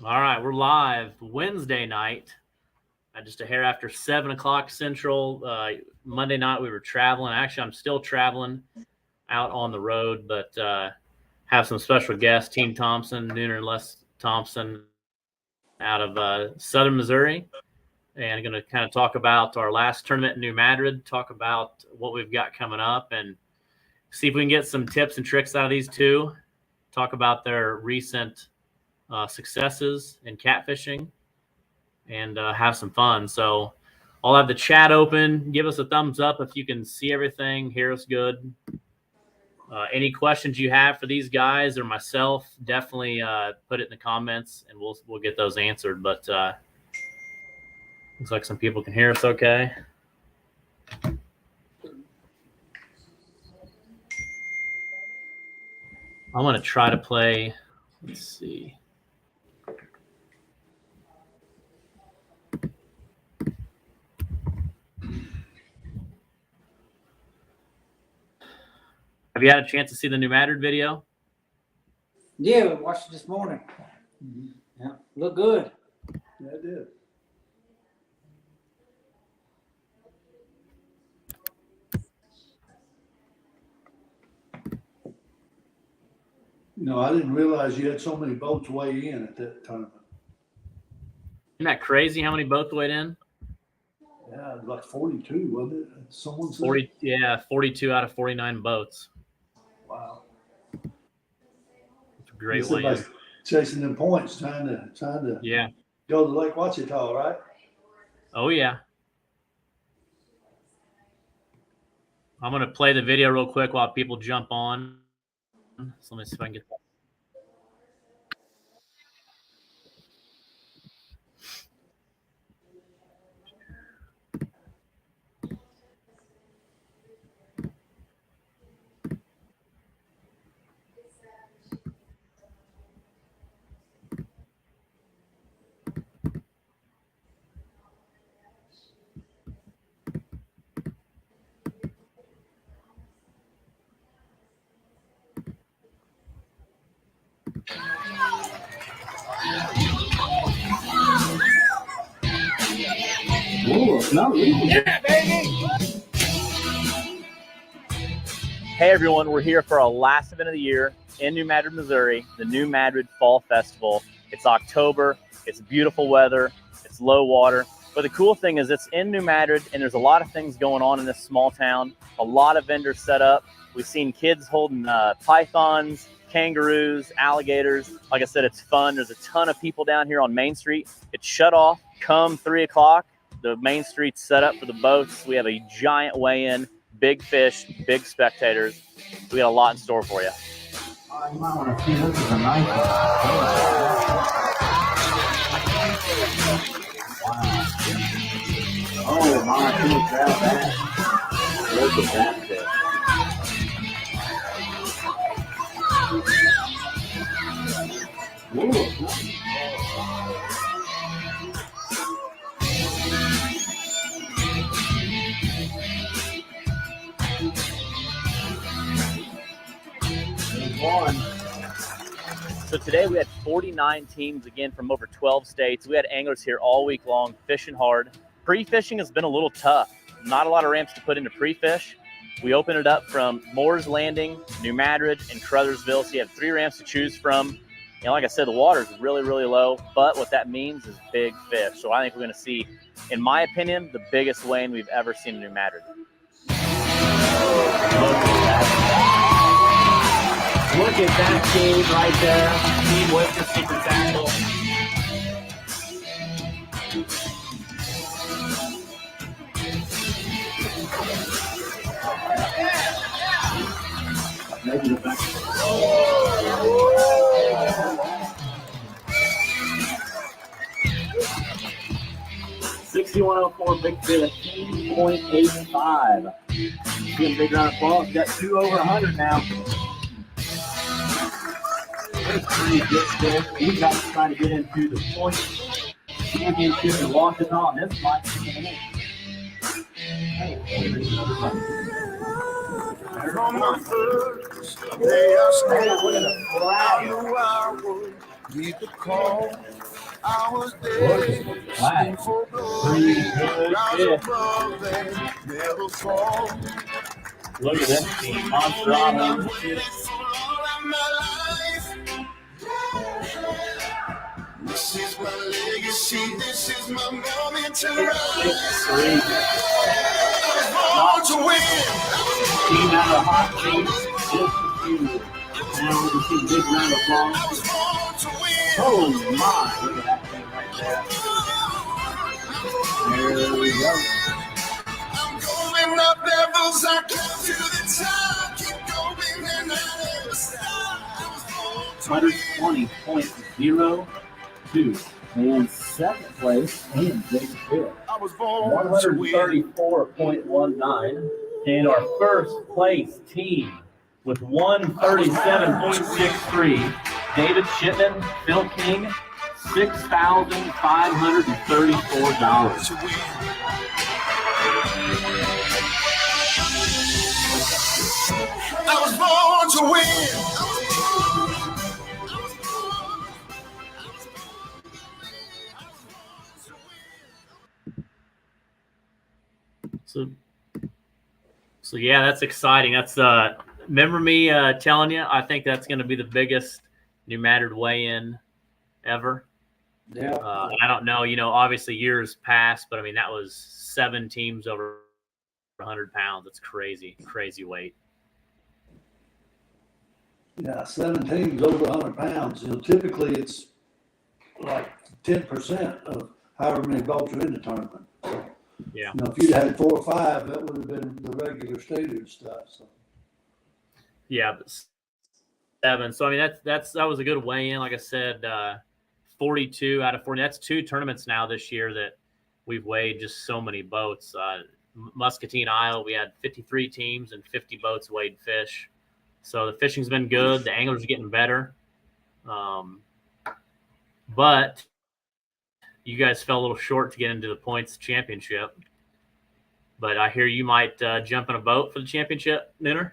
All right, we're live Wednesday night, just a hair after 7 o'clock Central. Monday night we were traveling. Actually, I'm still traveling out on the road, but have some special guests, Team Thompson, Nooner and Les Thompson out of Southern Missouri, and going to kind of talk about our last tournament in New Madrid, talk about what we've got coming up, and see if we can get some tips and tricks out of these two, talk about their recent successes in catfishing, and have some fun. So I'll have the chat open. Give us a thumbs up if you can see everything, hear us good. Any questions you have for these guys or myself, definitely put it in the comments and we'll get those answered. But looks like some people can hear us okay. I'm going to try to play, let's see. Have you had a chance to see the New Madrid video? Yeah, we watched it this morning. Yeah, look good. Yeah, it did. No, I didn't realize you had so many boats weigh in at that tournament. Isn't that crazy how many boats weighed in? Yeah, it was like 42, wasn't it? Someone said 40, yeah, 42 out of 49 boats. Wow. It's a great weigh-in. Chasing them points, trying to Yeah. go to Lake Ouachita, right? Oh yeah. I'm gonna play the video real quick while people jump on. So let me see if I can get that. Yeah, baby. Hey everyone, we're here for our last event of the year in New Madrid, Missouri, the New Madrid Fall Festival. It's October, it's beautiful weather, it's low water. But the cool thing is it's in New Madrid and there's a lot of things going on in this small town. A lot of vendors set up. We've seen kids holding pythons, kangaroos, alligators. Like I said, it's fun. There's a ton of people down here on Main Street. It's shut off come 3 o'clock. The Main Street's set up for the boats. We have a giant weigh-in, big fish, big spectators. We got a lot in store for you. You might want to see this is a nice one. Wow. Oh my, look at that. Look at that fish. Ooh. So today we had 49 teams again from over 12 states. We had anglers here all week long fishing hard. Pre-fishing has been a little tough. Not a lot of ramps to put into pre-fish. We opened it up from Moore's Landing, New Madrid, and Crothersville. So you have 3 ramps to choose from. And like I said, the water is really, really low. But what that means is big fish. So I think we're going to see, in my opinion, the biggest weigh-in we've ever seen in New Madrid. Look at that team right there. Team with the secret tackle. Maybe the back. 6104 big fish, 18.85. Getting a big round of applause. Got 2 over 100 now. Pretty good fish. We got to try to get into the point championship in Washington. This might be the On my first day I stayed, I knew I would need the call. I was Flag. destined for Pretty glory. good Rise fish. above and never fall. Look at this team. Monster I've on waited so long in my life. This is my legacy. This is my moment to rise. 6-3. Born to win. Team out of hot seat. Just a few. Now we can see a big round of applause. I was born to win. Oh my! Look at that thing right there. There we go. I'm going up levels. I climb to the top. Keep going and I never stop. I was born to win. 120.02. And second place in Big Fish. I was born to win. 134.19. And our first place team with 137.63. David Shipman, Phil King, $6,534. To win. I was born to win. So yeah, that's exciting. That's remember me telling you, I think that's going to be the biggest New Mattered weigh-in ever. Yeah. And I don't know, obviously years past, but I mean, that was 7 teams over 100 pounds. It's crazy weight. Yeah, 7 teams over 100 pounds. Typically it's like 10% of however many boats are in the tournament. Yeah. If you'd had 4 or 5, that would have been the regular standard stuff. So. Yeah, but 7. So I mean, that was a good weigh-in. Like I said, 42 out of 40. That's 2 tournaments now this year that we've weighed just so many boats. Muscatine, Iowa, we had 53 teams and 50 boats weighed fish. So the fishing's been good. The anglers are getting better. But you guys fell a little short to get into the points championship. But I hear you might jump in a boat for the championship, Nooner.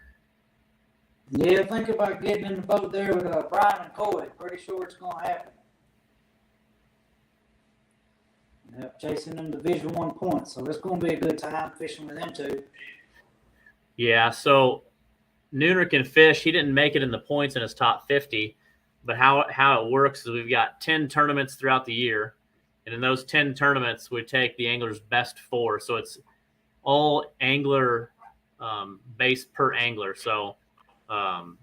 Yeah, think about getting in the boat there with Brian and Coy. Pretty sure it's going to happen. Yep, chasing them Division I points. So it's going to be a good time fishing with them two. Yeah, so Nooner can fish. He didn't make it in the points in his top 50. But how it works is we've got 10 tournaments throughout the year. And in those 10 tournaments, we take the angler's best 4. So it's all angler based per angler. So and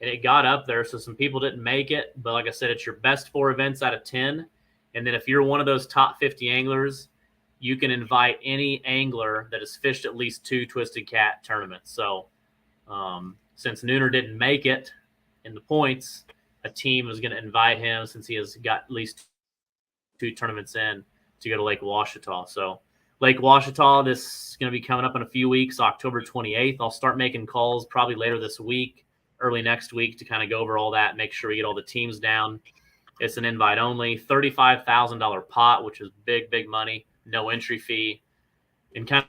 it got up there. So some people didn't make it. But like I said, it's your best 4 events out of 10. And then if you're one of those top 50 anglers, you can invite any angler that has fished at least 2 Twisted Cat tournaments. So since Nooner didn't make it in the points, a team is going to invite him since he has got at least 2 tournaments in to go to Lake Ouachita. So Lake Ouachita, this is going to be coming up in a few weeks, October 28th. I'll start making calls probably later this week, early next week to kind of go over all that, make sure we get all the teams down. It's an invite only, $35,000 pot, which is big, big money, no entry fee, and kind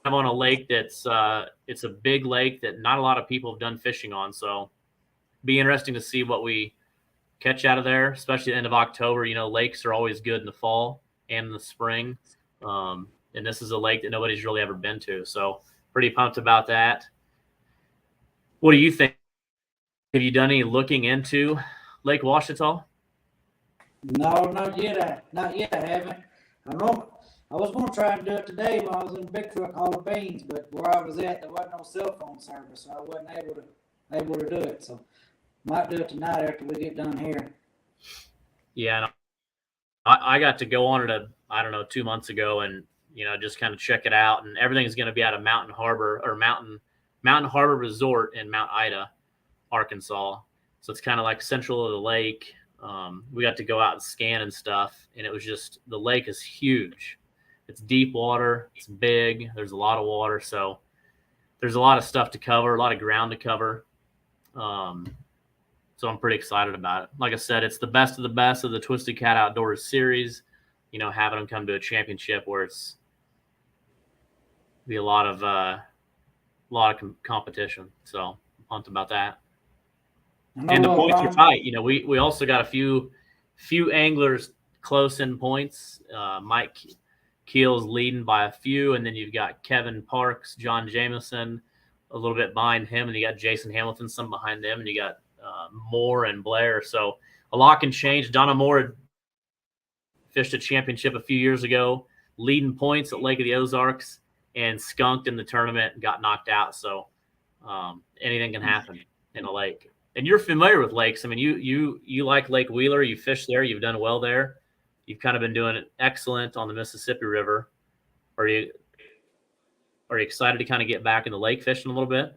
of on a lake that's it's a big lake that not a lot of people have done fishing on. So be interesting to see what we catch out of there, especially the end of October. Lakes are always good in the fall and in the spring. And this is a lake that nobody's really ever been to. So pretty pumped about that. What do you think? Have you done any looking into Lake Ouachita? No, not yet. I haven't. I know I was going to try and do it today when I was in the big truck hauling beans, but where I was at, there wasn't no cell phone service, so I wasn't able to do it. So might do it tonight after we get done here. Yeah, I got to go on it, 2 months ago and, just kind of check it out. And everything's going to be out of Mountain Harbor Resort in Mount Ida, Arkansas. So it's kind of like central of the lake. We got to go out and scan and stuff. And it was just, the lake is huge. It's deep water. It's big. There's a lot of water. So there's a lot of stuff to cover, a lot of ground to cover. So I'm pretty excited about it. Like I said, it's the best of the Twisted Cat Outdoors series. Having them come to a championship where it's be a lot of competition. So I'm pumped about that. And the points are tight. We also got a few few anglers close in points. Mike Keel's leading by a few, and then you've got Kevin Parks, John Jameson a little bit behind him, and you got Jason Hamilton some behind them, and you got Moore and Blair. So a lot can change. Donna Moore fished a championship a few years ago, leading points at Lake of the Ozarks, and skunked in the tournament and got knocked out. So anything can happen in a lake. And you're familiar with lakes. I mean, you like Lake Wheeler. You fish there. You've done well there. You've kind of been doing excellent on the Mississippi River. Are you excited to kind of get back into lake fishing a little bit?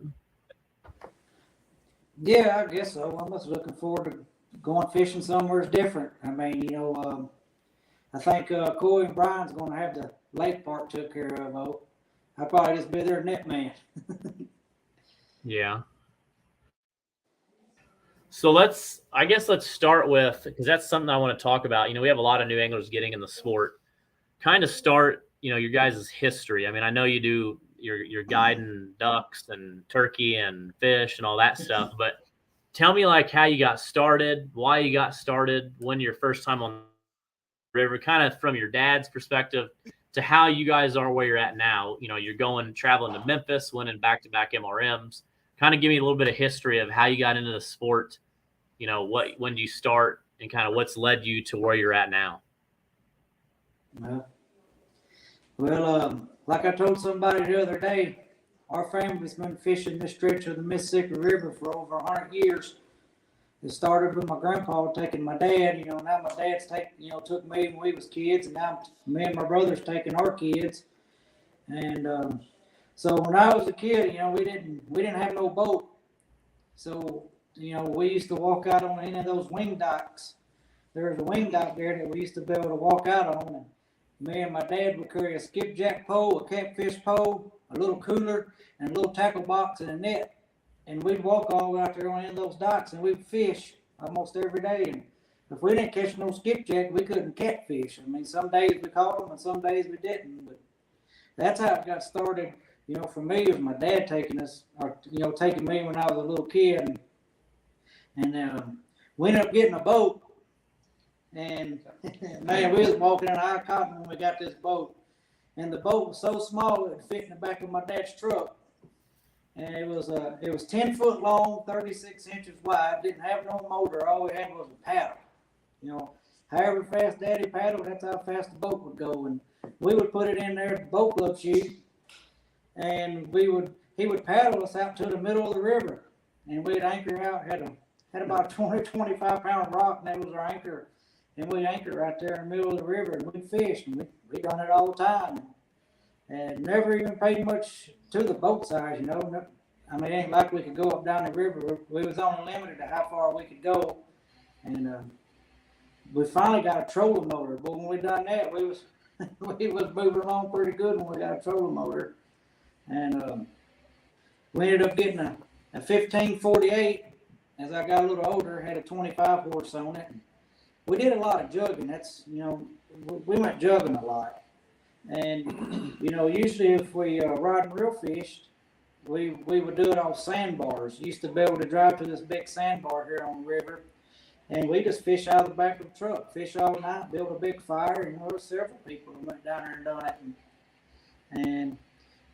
Yeah, I guess so. I'm just looking forward to going fishing somewhere different. I mean, I think Corey and Brian's going to have the lake part took care of. I'll probably just be their net man. Yeah. So let's start with, because that's something I want to talk about. We have a lot of new anglers getting in the sport. Kind of start, your guys' history. I mean, I know you do your guiding ducks and turkey and fish and all that stuff, but tell me like how you got started, why you got started, when your first time on the river, kind of from your dad's perspective to how you guys are where you're at now. You're traveling to Memphis, winning back-to-back MRMs. Kind of give me a little bit of history of how you got into the sport, when you start, and kind of what's led you to where you're at now. Well, like I told somebody the other day, our family's been fishing this stretch of the Mississippi River for over 100 years. It started with my grandpa taking my dad. Now my dad's took me when we was kids, and now me and my brother's taking our kids. And so when I was a kid, we didn't have no boat. So, we used to walk out on any of those wing docks. There was a wing dock there that we used to be able to walk out on. And me and my dad would carry a skipjack pole, a catfish pole, a little cooler, and a little tackle box and a net. And we'd walk all the way out there on any of those docks, and we'd fish almost every day. And if we didn't catch no skipjack, we couldn't catfish. I mean, some days we caught them, and some days we didn't. But that's how it got started. For me, it was my dad taking us, or taking me when I was a little kid, and we ended up getting a boat. And man, we was walking in high cotton when we got this boat, and the boat was so small it would fit in the back of my dad's truck. And it was 10 foot long, 36 inches wide. Didn't have no motor. All we had was a paddle. However fast Daddy paddled, that's how fast the boat would go. And we would put it in there at the boat club chute, and he would paddle us out to the middle of the river, and we'd anchor out. Had about a 25 pound rock, and that was our anchor. And we'd anchor right there in the middle of the river, and we'd fish, and we done it all the time. And never even paid much to the boat size, I mean, it ain't like we could go up down the river. We was only limited to how far we could go. And we finally got a trolling motor. But when we done that, we was moving along pretty good when we got a trolling motor. And we ended up getting a 1548. As I got a little older, had a 25 horse on it. We did a lot of jugging. That's, we went jugging a lot. And, usually if we rod and reel fished, we would do it on sandbars. Used to be able to drive to this big sandbar here on the river, and we just fish out of the back of the truck, fish all night, build a big fire, and there were several people who went down there and done it. And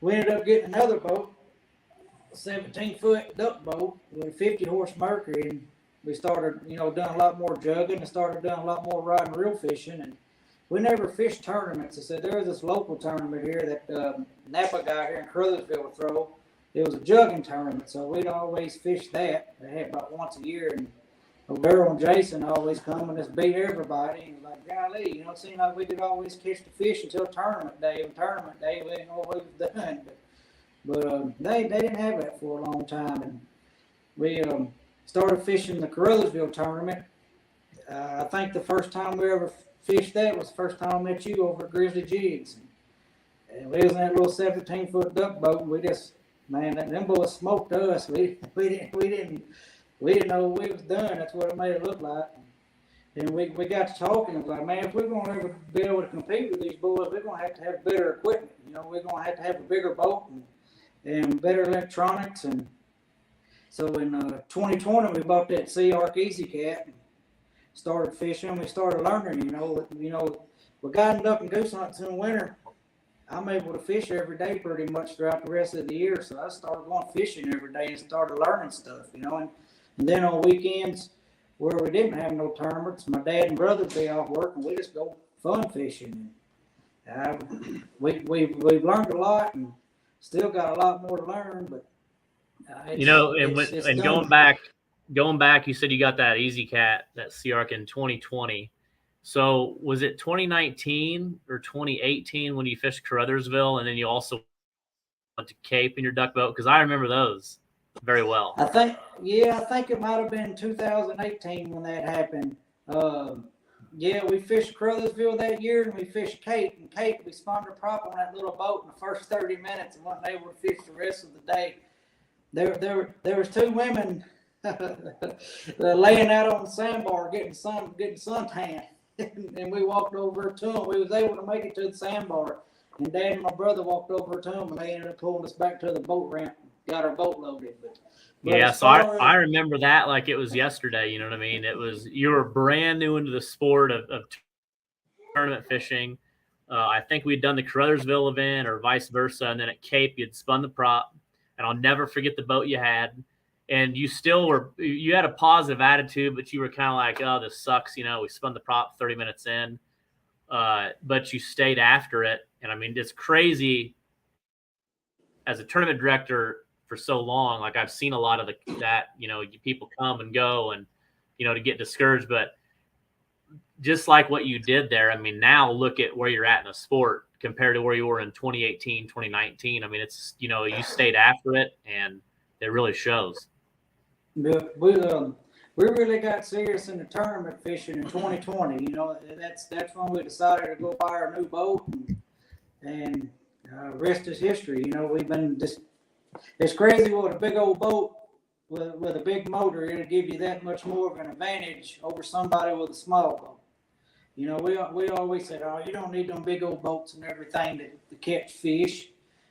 we ended up getting another boat, a 17-foot duck boat with a 50 horse Mercury, and we started, doing a lot more jugging and started doing a lot more rod and reel fishing. And we never fished tournaments. I said there was this local tournament here that Napa guy here in Crothersville would throw. It was a jugging tournament, so we'd always fish that. They had about once a year, and Daryl and Jason always come and just beat everybody. And like, golly, it seemed like we could always catch the fish until tournament day. And tournament day, we didn't know what we was done. But they didn't have that for a long time. And we started fishing the Crothersville tournament. I think the first time we ever fished that was the first time I met you over at Grizzly Jigs. And we was in that little 17-foot duck boat, and we just, man, them boys smoked us. We didn't know what we was doing. That's what it made it look like. And we got to talking. It was like, man, if we're going to ever be able to compete with these boys, we're going to have better equipment. We're going to have a bigger boat and better electronics. And so in 2020, we bought that Sea Arc Easy Cat. started fishing. We started learning. We got duck and goose hunts in the winter. I'm able to fish every day pretty much throughout the rest of the year. So I started going fishing every day and started learning stuff, and then on weekends where we didn't have no tournaments, my dad and brother would be off work and we just go fun fishing. We've learned a lot and still got a lot more to learn, but going back, you said you got that Easy Cat, that Sea Arc in 2020. So was it 2019 or 2018 when you fished Caruthersville, and then you also went to Cape in your duck boat? Because I remember those very well. I think it might have been 2018 when that happened. We fished Caruthersville that year, and we fished Cape. And Cape, we spun the prop on that little boat in the first 30 minutes and wasn't able to fish the rest of the day. There was two women laying out on the sandbar getting suntan. And we walked over to them. We was able to make it to the sandbar. And Dad and my brother walked over to them, and they ended up pulling us back to the boat ramp. Got our boat loaded. But yeah, so I remember that like it was yesterday. You know what I mean? It was, you were brand new into the sport of tournament fishing. I think we'd done the Caruthersville event or vice versa, and then at Cape you'd spun the prop. And I'll never forget the boat you had. And you had a positive attitude, but you were kind of like, oh, this sucks. We spun the prop 30 minutes in, but you stayed after it. And I mean, it's crazy as a tournament director for so long. Like I've seen a lot of that, people come and go and, to get discouraged, but just like what you did there. I mean, now look at where you're at in the sport compared to where you were in 2018, 2019. I mean, it's, you stayed after it and it really shows. We really got serious in the tournament fishing in 2020. That's when we decided to go buy our new boat, and rest is history. We've been just, it's crazy with a big old boat with a big motor. It'll give you that much more of an advantage over somebody with a small boat. We always said, oh, you don't need them big old boats and everything to catch fish.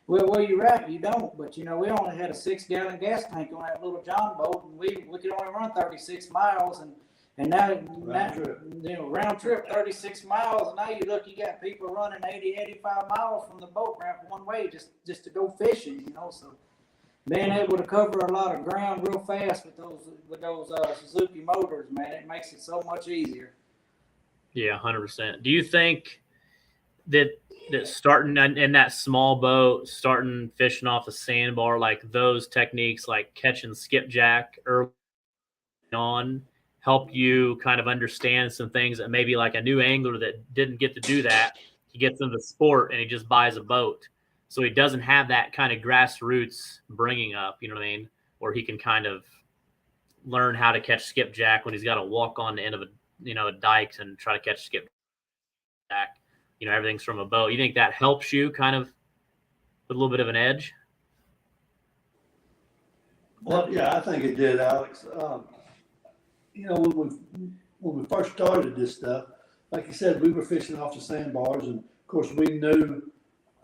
Well, you're right, you don't. But, we only had a 6-gallon gas tank on that little John boat, and we could only run 36 miles. And now round trip 36 miles. And now you got people running 80, 85 miles from the boat ramp one way just to go fishing, So being able to cover a lot of ground real fast with those Suzuki motors, man, it makes it so much easier. Yeah, 100%. Do you think that starting in that small boat, starting fishing off the sandbar, like those techniques, like catching skipjack early on, help you kind of understand some things that maybe like a new angler that didn't get to do that, he gets into the sport and he just buys a boat, so he doesn't have that kind of grassroots bringing up, you know what I mean, where he can kind of learn how to catch skipjack when he's got to walk on the end of a dike and try to catch skipjack. Everything's from a boat. You think that helps you kind of with a little bit of an edge? Well, yeah, I think it did, Alex. When we first started this stuff, like you said, we were fishing off the sandbars, and of course we knew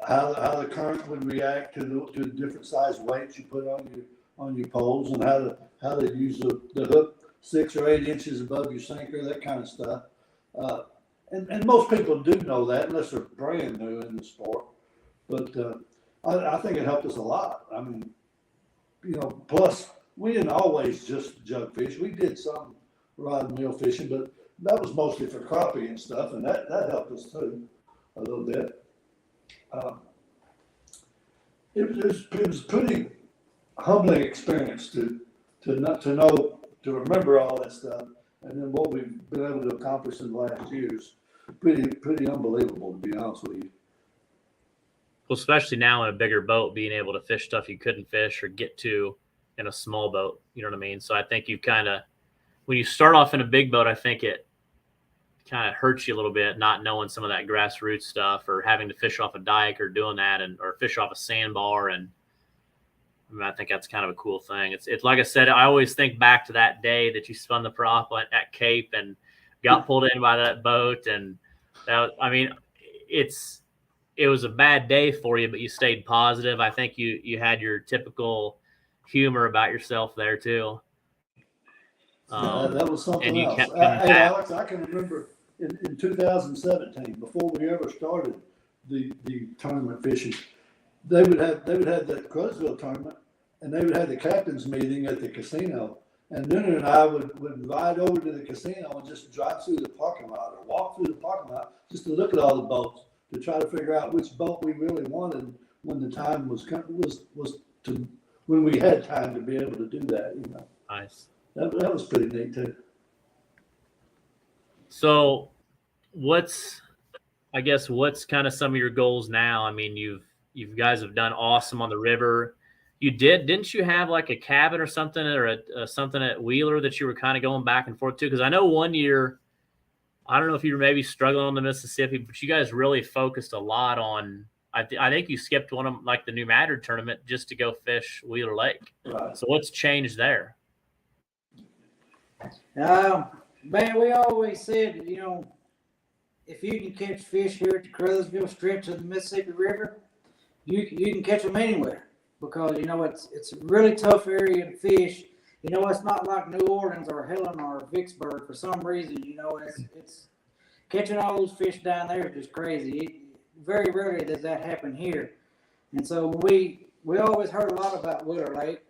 how the current would react to the different size weights you put on your poles, and how to use the hook 6 or 8 inches above your sinker, that kind of stuff. And most people do know that unless they're brand new in the sport. But I think it helped us a lot. I mean, plus we didn't always just jug fish. We did some rod and reel fishing, but that was mostly for crappie and stuff, and that helped us too a little bit. It was a pretty humbling experience to remember all that stuff, and then what we've been able to accomplish in the last years. Pretty unbelievable, to be honest with you. Well, especially now in a bigger boat, being able to fish stuff you couldn't fish or get to in a small boat. You know what I mean? So I think you kind of, when you start off in a big boat, I think it kind of hurts you a little bit not knowing some of that grassroots stuff, or having to fish off a dike or doing that, or fish off a sandbar. And I think that's kind of a cool thing. It's like I said, I always think back to that day that you spun the prop at Cape and got pulled in by that boat, and it was a bad day for you, but you stayed positive. I think you had your typical humor about yourself there too. That was something and you else. kept coming Hey, back. Alex, I can remember in 2017, before we ever started the tournament fishing, they would have that Crowsville tournament, and they would have the captain's meeting at the casino. And Nooner and I would ride over to the casino and just drive through the parking lot or walk through the parking lot just to look at all the boats to try to figure out which boat we really wanted when the time was to when we had time to be able to do that. You know, Nice. that was pretty neat too. So, what's kind of some of your goals now? I mean, you guys have done awesome on the river. Didn't you have like a cabin or something, or something at Wheeler that you were kind of going back and forth to? Because I know one year, I don't know if you were maybe struggling on the Mississippi, but you guys really focused a lot on. I think you skipped one of them, like the New Madrid tournament, just to go fish Wheeler Lake. Right. So what's changed there? Man, we always said, you know, if you can catch fish here at the Crothersville stretch of the Mississippi River, you can catch them anywhere, because you know it's a really tough area to fish. You know, it's not like New Orleans or Helen or Vicksburg for some reason. You know, it's catching all those fish down there is just crazy. Very rarely does that happen here. And so we always heard a lot about Wheeler Lake.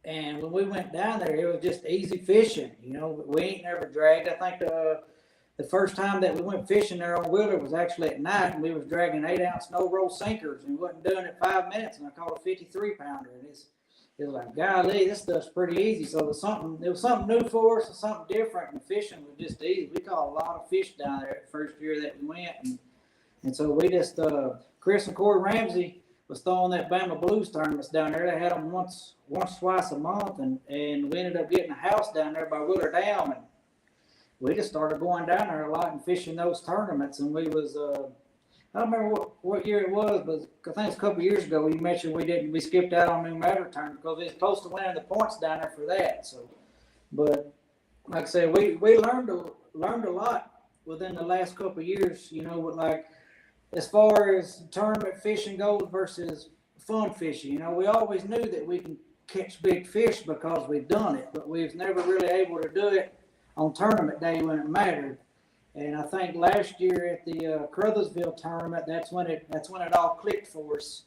And when we went down there, it was just easy fishing. You know, we ain't never dragged. I think the first time that we went fishing there on Wheeler was actually at night, and we was dragging 8-ounce no roll sinkers, and we wasn't doing it 5 minutes, and I caught a 53-pounder. And it was like, golly, this stuff's pretty easy. So it was something new for us and something different, and fishing was just easy. We caught a lot of fish down there the first year that we went, and so we just Chris and Corey Ramsey was throwing that Bama Blues tournaments down there. They had them once, twice a month, and we ended up getting a house down there by Wheeler Dam, and we just started going down there a lot and fishing those tournaments. And we was, I don't remember what year it was, but I think it's a couple of years ago. You mentioned we skipped out on New Madrid tournament because we was supposed to win the points down there for that. So, but like I said, we learned a lot within the last couple of years. You know, with like, as far as tournament fishing goes versus fun fishing, you know, we always knew that we can catch big fish because we've done it, but we was never really able to do it on tournament day when it mattered. And I think last year at the Crothersville tournament, that's when it all clicked for us.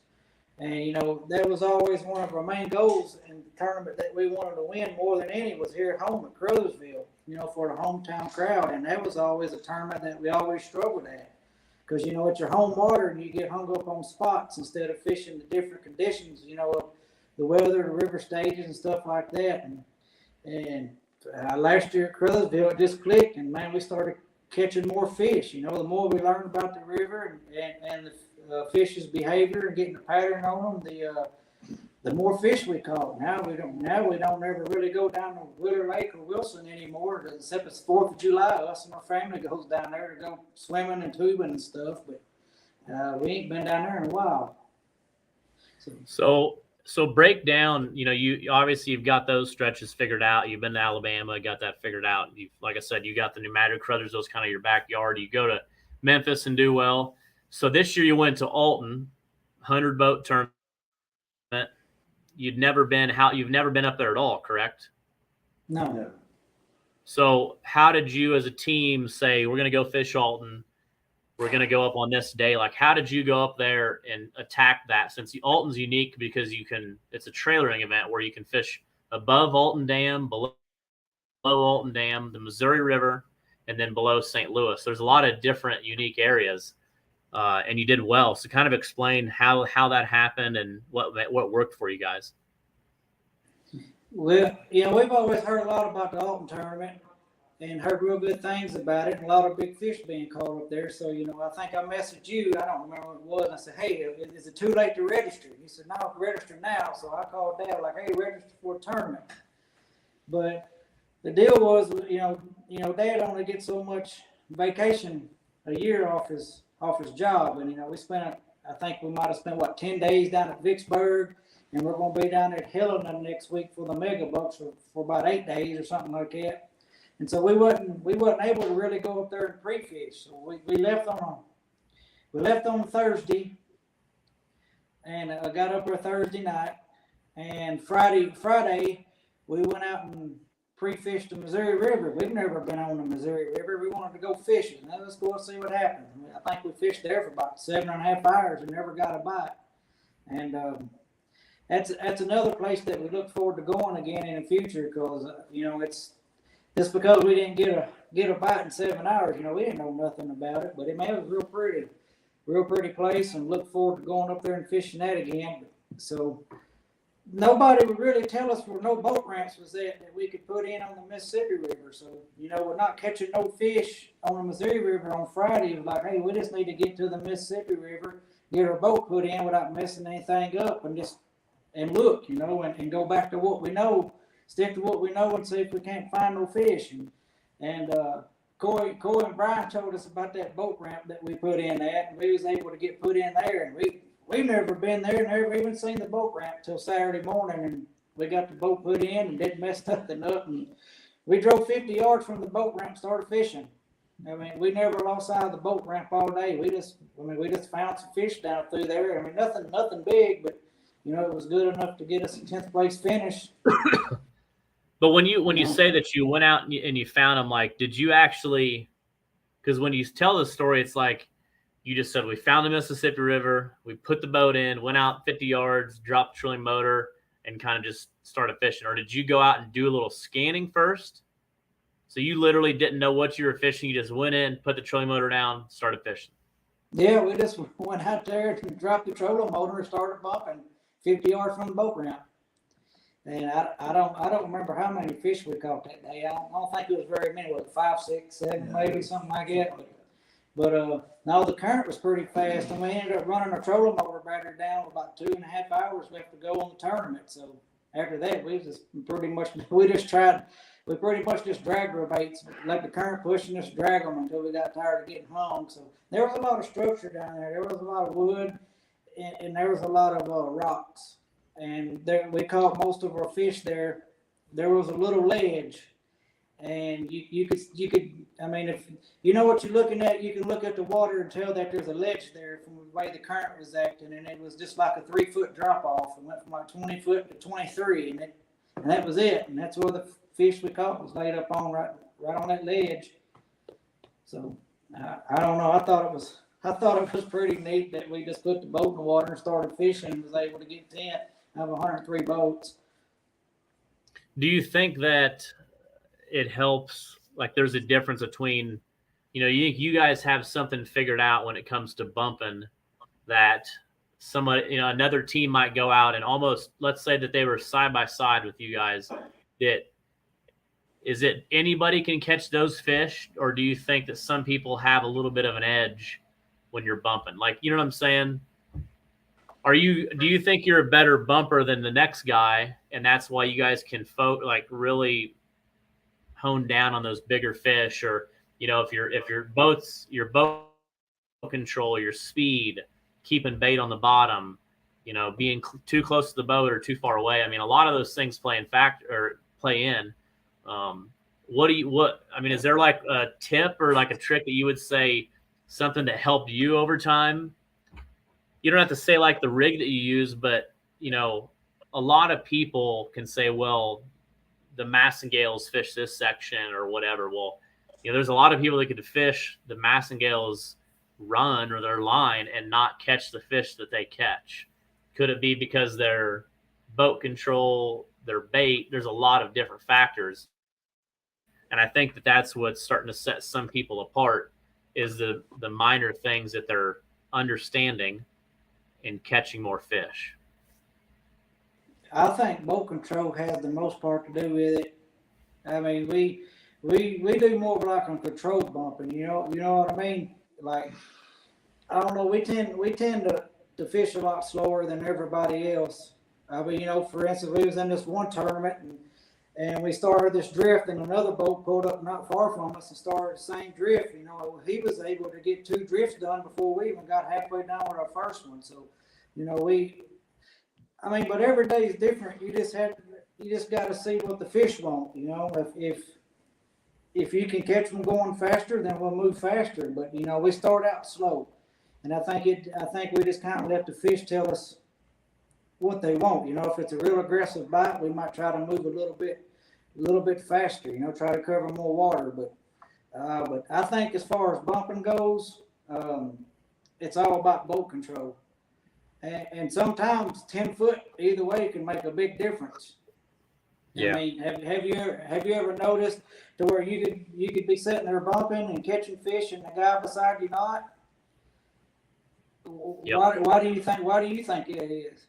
And you know, that was always one of our main goals in the tournament that we wanted to win more than any was here at home at Crothersville, you know, for the hometown crowd. And that was always a tournament that we always struggled at. Because, you know, it's your home water and you get hung up on spots instead of fishing the different conditions, you know, of the weather, the river stages and stuff like that. And last year at Crothersville, it just clicked, and, man, we started catching more fish. You know, the more we learned about the river and the fish's behavior and getting a pattern on them, the more fish we caught. Now we don't ever really go down to Wheeler Lake or Wilson anymore, except it's 4th of July. Us and our family goes down there to go swimming and tubing and stuff, but we ain't been down there in a while. So break down, you know, you've got those stretches figured out. You've been to Alabama, got that figured out. Like I said, you got the New Madrid Crothersville's kind of your backyard. You go to Memphis and do well. So this year you went to Alton, 100-boat tournament. You've never been up there at all, correct? No. So how did you as a team say, we're going to go fish Alton? We're going to go up on this day. Like, how did you go up there and attack that? Since Alton's unique because it's a trailering event where you can fish above Alton Dam, below Alton Dam, the Missouri River, and then below St. Louis. There's a lot of different unique areas, and you did well. So kind of explain how that happened and what worked for you guys. Well, you know, we've always heard a lot about the Alton tournament and heard real good things about it, and a lot of big fish being caught up there. So, you know, I think I messaged you. I don't remember what it was. I said, hey, is it too late to register? He said, no, register now. So I called Dad, like, hey, register for a tournament. But the deal was, you know, Dad only gets so much vacation a year off his job. And, you know, I think we might have spent, 10 days down at Vicksburg, and we're going to be down at Helena next week for the mega bucks for about 8 days or something like that. And so we wasn't able to really go up there and pre-fish. So we left on Thursday, and I got up there Thursday night, and Friday we went out and pre-fished the Missouri River. We've never been on the Missouri River. We wanted to go fishing. Now let's go and see what happens. I think we fished there for about 7.5 hours and never got a bite. And that's another place that we look forward to going again in the future because it's just because we didn't get a bite in 7 hours. We didn't know nothing about it, but it was real pretty place, and look forward to going up there and fishing that again. So nobody would really tell us where no boat ramps was that we could put in on the Mississippi River. So, we're not catching no fish on the Missouri River on Friday. It was like, hey, we just need to get to the Mississippi River, get our boat put in without messing anything up, and look, and go back to what we know, stick to what we know and see if we can't find no fish. And Corey and Brian told us about that boat ramp that we put in at, and we was able to get put in there, and we've never been there, never even seen the boat ramp till Saturday morning, and we got the boat put in and didn't mess nothing up. And we drove 50 yards from the boat ramp, started fishing. I mean, we never lost sight of the boat ramp all day. We just found some fish down through there. I mean, nothing big, but it was good enough to get us a 10th place finish. But when you say that you went out and you found them, like, did you actually? Because when you tell the story, it's like you just said we found the Mississippi River, we put the boat in, went out 50 yards, dropped the trolling motor, and kind of just started fishing. Or did you go out and do a little scanning first? So you literally didn't know what you were fishing. You just went in, put the trolling motor down, started fishing. Yeah, we just went out there and dropped the trolling motor and started bumping 50 yards from the boat ramp. And I don't remember how many fish we caught that day. I don't think it was very many. Was it 5, 6, 7, maybe something like that. But no, the current was pretty fast, and we ended up running our trolling motor battery down with about 2.5 hours left to go on the tournament. So after that, we pretty much just dragged our baits, let the current push and just drag them until we got tired of getting hung. So there was a lot of structure down there. There was a lot of wood, and there was a lot of rocks. And there, we caught most of our fish there. There was a little ledge, and you could. I mean, if you know what you're looking at, you can look at the water and tell that there's a ledge there from the way the current was acting, and it was just like a 3-foot drop off, and went from like 20 foot to 23, and that was it. And that's where the fish we caught was laid up on right on that ledge. So I don't know. I thought it was pretty neat that we just put the boat in the water and started fishing and was able to get 10 out of 103 boats. Do you think that it helps? Like, there's a difference between, you guys have something figured out when it comes to bumping that somebody, another team might go out and almost, let's say that they were side by side with you guys. Is it anybody can catch those fish, or do you think that some people have a little bit of an edge when you're bumping? Like, you know what I'm saying? Do you think you're a better bumper than the next guy, and that's why you guys can really hone down on those bigger fish? Or, if your boat control, your speed, keeping bait on the bottom, being too close to the boat or too far away. I mean, a lot of those things play in. Is there like a tip or like a trick that you would say, something that helped you over time? You don't have to say like the rig that you use, but a lot of people can say, well, the Massengales fish this section or whatever. Well, there's a lot of people that could fish the Massengales run or their line and not catch the fish that they catch. Could it be because their boat control, their bait? There's a lot of different factors. And I think that that's what's starting to set some people apart, is the minor things that they're understanding in catching more fish. I think boat control has the most part to do with it. I mean, we do more like on control bumping. You know what I mean? Like, I don't know. We tend to fish a lot slower than everybody else. I mean, for instance, we was in this one tournament and we started this drift, and another boat pulled up not far from us and started the same drift. He was able to get 2 drifts done before we even got halfway down with our first one. So, but every day is different. You just got to see what the fish want. If you can catch them going faster, then we'll move faster. But we start out slow, and I think we just kind of let the fish tell us what they want. If it's a real aggressive bite, we might try to move a little bit little bit faster, try to cover more water. But I think as far as bumping goes, it's all about boat control. And sometimes 10 foot either way can make a big difference. Yeah. I mean, have you ever noticed to where you could be sitting there bumping and catching fish and the guy beside you not? Yep. Why do you think it is?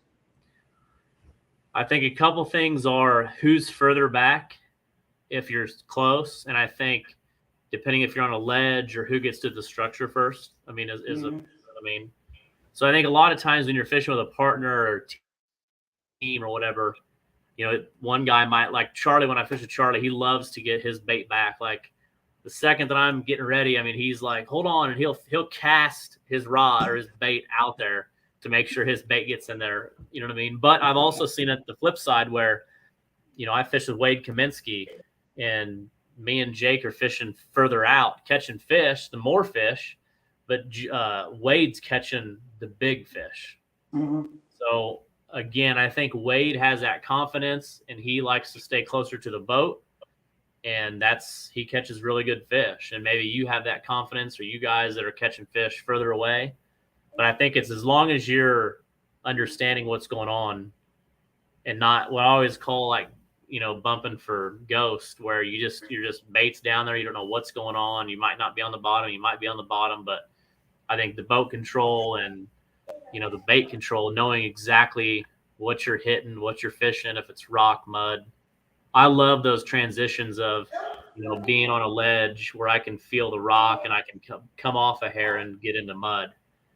I think a couple things are who's further back if you're close, and I think depending if you're on a ledge or who gets to the structure first. I mean, so I think a lot of times when you're fishing with a partner or team or whatever, one guy might, like Charlie. When I fish with Charlie, he loves to get his bait back. Like the second that I'm getting ready, I mean, he's like, hold on, and he'll cast his rod or his bait out there to make sure his bait gets in there. You know what I mean? But I've also seen it the flip side where, I fished with Wade Kaminsky, and me and Jake are fishing further out, catching fish, the more fish, but Wade's catching the big fish. Mm-hmm. So again, I think Wade has that confidence, and he likes to stay closer to the boat, and he catches really good fish. And maybe you have that confidence, or you guys that are catching fish further away. But I think it's as long as you're understanding what's going on and not what I always call bumping for ghost, where you're just baits down there. You don't know what's going on. You might not be on the bottom. You might be on the bottom. But I think the boat control and, the bait control, knowing exactly what you're hitting, what you're fishing, if it's rock, mud. I love those transitions of, being on a ledge where I can feel the rock and I can come off a hair and get into mud.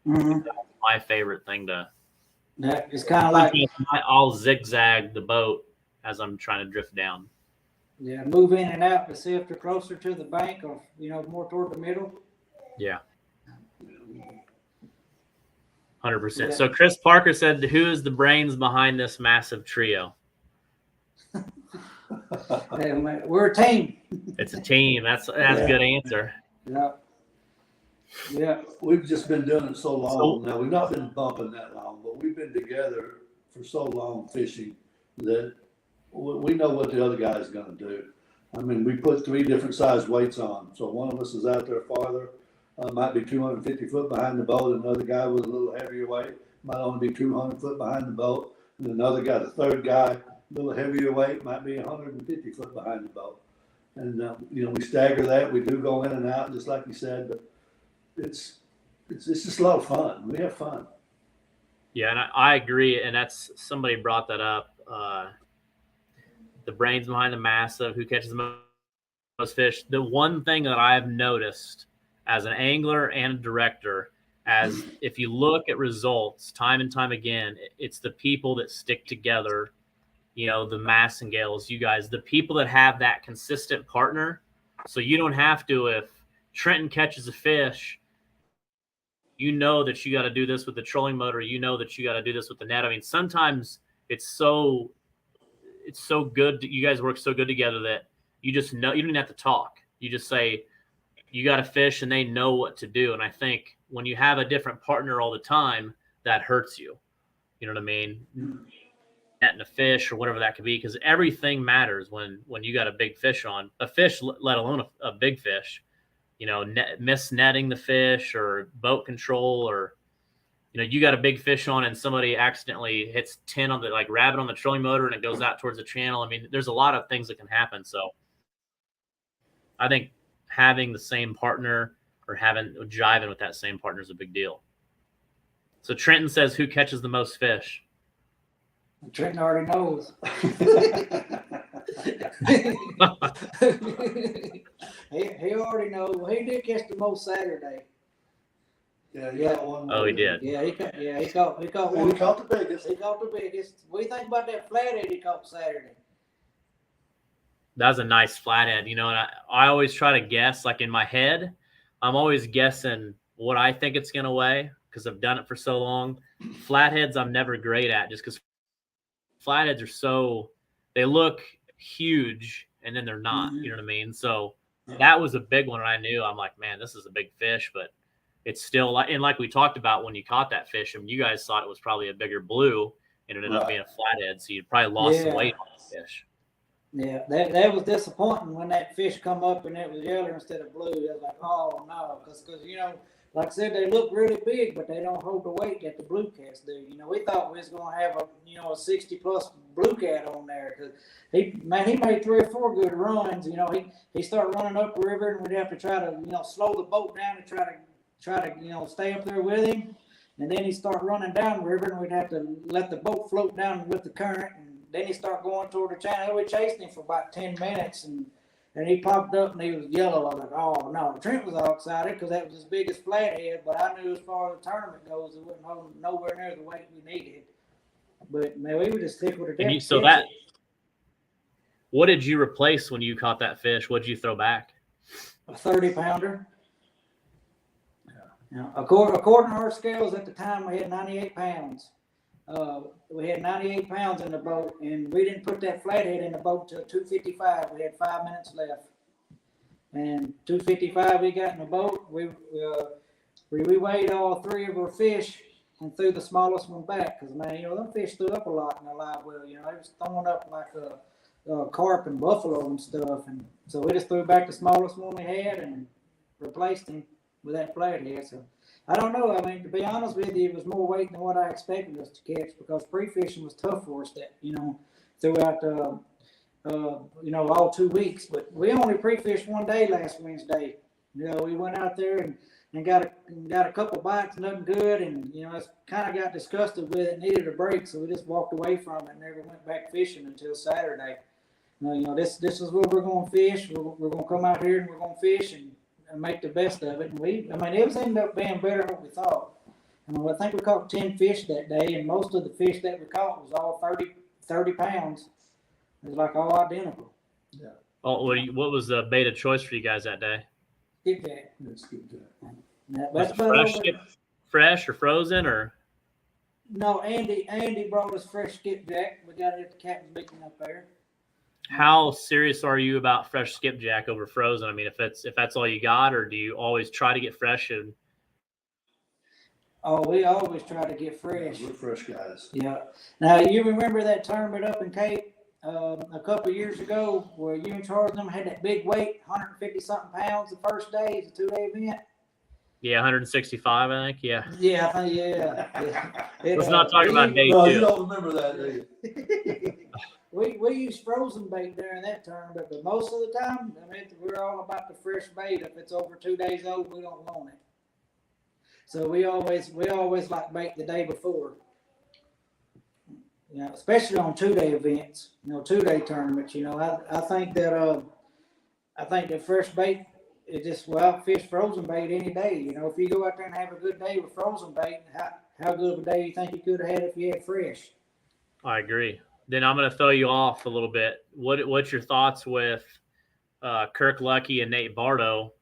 Mm-hmm. That's my favorite thing to. That is kind of like I'll zigzag the boat as I'm trying to drift down. Yeah, move in and out to see if they're closer to the bank or more toward the middle. Yeah. 100%. So Chris Parker said, "Who is the brains behind this massive trio?" Hey, man, we're a team. It's a team. That's a good answer. Yeah. Yeah. We've just been doing it so long now. We've not been bumping that long, but we've been together for so long fishing that we know what the other guy's going to do. I mean, we put 3 different size weights on. So one of us is out there farther, might be 250 foot behind the boat. Another guy with a little heavier weight might only be 200 foot behind the boat. And another guy, the third guy, a little heavier weight, might be 150 foot behind the boat. And, we stagger that. We do go in and out, just like you said, but it's just a lot of fun. We have fun. Yeah, and I agree. And that's, somebody brought that up. The brains behind the massive, who catches the most fish. The one thing that I've noticed as an angler and a director, as if you look at results time and time again, it's the people that stick together, the Massengales, you guys, the people that have that consistent partner. So you don't have to, if Trenton catches a fish, that you got to do this with the trolling motor, that you got to do this with the net. I mean, sometimes it's so good. You guys work so good together that you just know, you don't even have to talk. You just say, you got to fish, and they know what to do. And I think when you have a different partner all the time, that hurts you. You know what I mean? Netting a fish or whatever that could be, because everything matters when you got a big fish on. A fish, let alone a big fish. Miss netting the fish or boat control, or you got a big fish on and somebody accidentally hits 10 on the rabbit on the trolling motor and it goes out towards the channel. I mean, there's a lot of things that can happen. So I think having the same partner or jiving with that same partner is a big deal. So Trenton says, who catches the most fish? Trenton already knows. he already knows. He did catch the most Saturday. Yeah, he got one. Oh, he did. Yeah, he caught one. He caught the biggest. He caught the biggest. What do you think about that flathead he caught Saturday? That's a nice flathead, and I always try to guess, in my head, I'm always guessing what I think it's going to weigh because I've done it for so long. Flatheads I'm never great at, just because flatheads they look huge and then they're not, you know what I mean? So that was a big one. And I knew, I'm like, man, this is a big fish, but it's still like we talked about when you caught that fish, I mean, you guys thought it was probably a bigger blue and it ended up being a flathead. So you probably lost some weight on the fish. Yeah, that was disappointing when that fish come up and it was yellow instead of blue. I was like, oh no, because like I said, they look really big, but they don't hold the weight that the blue cats do. We thought we was gonna have a 60+ blue cat on there because he made 3 or 4 good runs. He started running up the river and we'd have to try to slow the boat down and try to stay up there with him. And then he start running down the river and we'd have to let the boat float down with the current. And then he start going toward the channel. We chased him for about 10 minutes and he popped up and he was yellow. I was like, oh no. Trent was all excited because that was his biggest flathead, but I knew as far as the tournament goes, it wasn't holding nowhere near the weight we needed. But man, we were just tickled to death. What did you replace when you caught that fish? What did you throw back? A 30-pounder. Now, according to our scales at the time, we had 98 pounds. We had 98 pounds in the boat, and we didn't put that flathead in the boat till 2:55. We had 5 minutes left, and 2:55 we got in the boat. We weighed all 3 of our fish and threw the smallest one back because man, them fish threw up a lot in the live well. They was throwing up like a carp and buffalo and stuff, and so we just threw back the smallest one we had and replaced him with that flathead. So I don't know. I mean, to be honest with you, it was more weight than what I expected us to catch because pre-fishing was tough for us throughout all 2 weeks. But we only pre-fished one day last Wednesday. We went out there and got a couple bites, nothing good, and it's kind of got disgusted with it, needed a break, so we just walked away from it and never went back fishing until Saturday. This is where we're going to fish. We're going to come out here and we're going to fish and make the best of it. And it was ended up being better than what we thought. I think we caught 10 fish that day, and most of the fish that we caught was all 30 pounds. It was like all identical. Yeah. Oh, what was the bait of choice for you guys that day? Skipjack. Skipjack. That's fresh or frozen or? No, Andy brought us fresh skipjack. We got it at the Captain's Beacon up there. How serious are you about fresh skipjack over frozen? I mean, if that's all you got, or do you always try to get fresh? We always try to get fresh. We're fresh guys. Yeah. Now you remember that tournament up in Cape a couple of years ago where you and Charles and them had that big weight, 150 something pounds the first day. It's a 2-day event. Yeah, 165, I think. Yeah. Yeah, I think, yeah. Let's not talk about day No, 2. you don't remember that, do you? We use frozen bait during that tournament, but most of the time, we're all about the fresh bait. If it's over 2 days old, we don't want it. So we always like bait the day before. Especially on 2-day events, 2-day tournaments. I think that fresh bait is just fish frozen bait any day. If you go out there and have a good day with frozen bait, how good of a day you think you could have had if you had fresh? I agree. Then I'm going to throw you off a little bit. What's your thoughts with Kirk Lucky and Nate Bardo?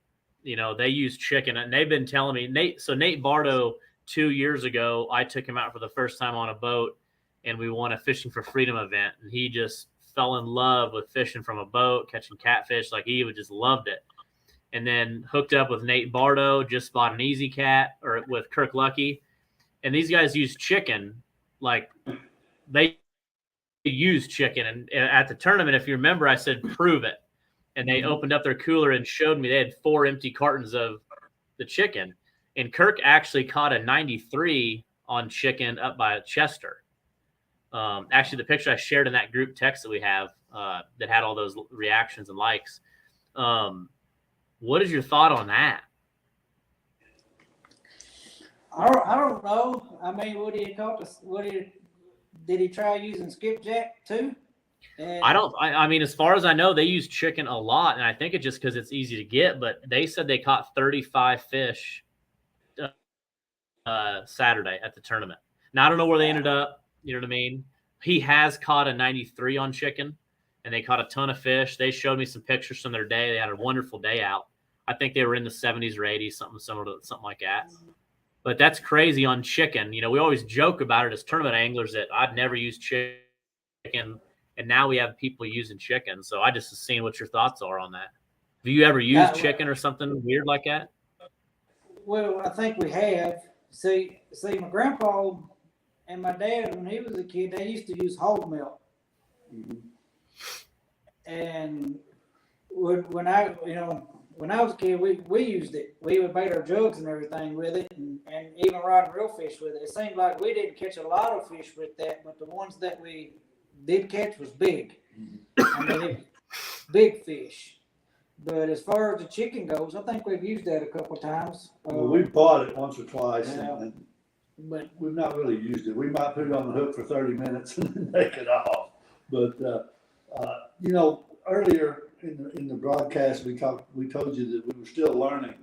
They use chicken, and they've been telling me Nate Bardo 2 years ago, I took him out for the first time on a boat, and we won a Fishing for Freedom event, and he just fell in love with fishing from a boat, catching catfish. Like he just loved it. And then hooked up with Nate Bardo, just bought an Easy Cat or with Kirk Lucky, and these guys use chicken. Like they use chicken, and at the tournament, if you remember, I said prove it, and they opened up their cooler and showed me they had 4 empty cartons of the chicken, and Kirk actually caught a 93 on chicken up by Chester. Actually, the picture I shared in that group text that we have that had all those reactions and likes. What is your thought on that? I don't know. I mean, did he try using skipjack too? I mean, as far as I know, they use chicken a lot, and I think it's just because it's easy to get. But they said they caught 35 fish Saturday at the tournament. Now I don't know where they ended up. You know what I mean? He has caught a 93 on chicken, and they caught a ton of fish. They showed me some pictures from their day. They had a wonderful day out. I think they were in the 70s or 80s, something similar to something like that. But that's crazy on chicken. We always joke about it as tournament anglers that I'd never use chicken, and now we have people using chicken. So I just seen what your thoughts are on that. Have you ever used chicken or something weird like that? Well, I think we have. See, my grandpa and my dad, when he was a kid, they used to use hog milk. Mm-hmm. And when I was a kid, we used it. We would bait our jugs and everything with it, and even rod real fish with it. It seemed like we didn't catch a lot of fish with that, but the ones that we did catch was big. I mean, it was big fish. But as far as the chicken goes, I think we've used that a couple of times. Well, we bought it once or twice, Yeah. and But we've not really used it. We might put it on the hook for 30 minutes and then take it off. But, you know, earlier in the broadcast, we told you that we were still learning.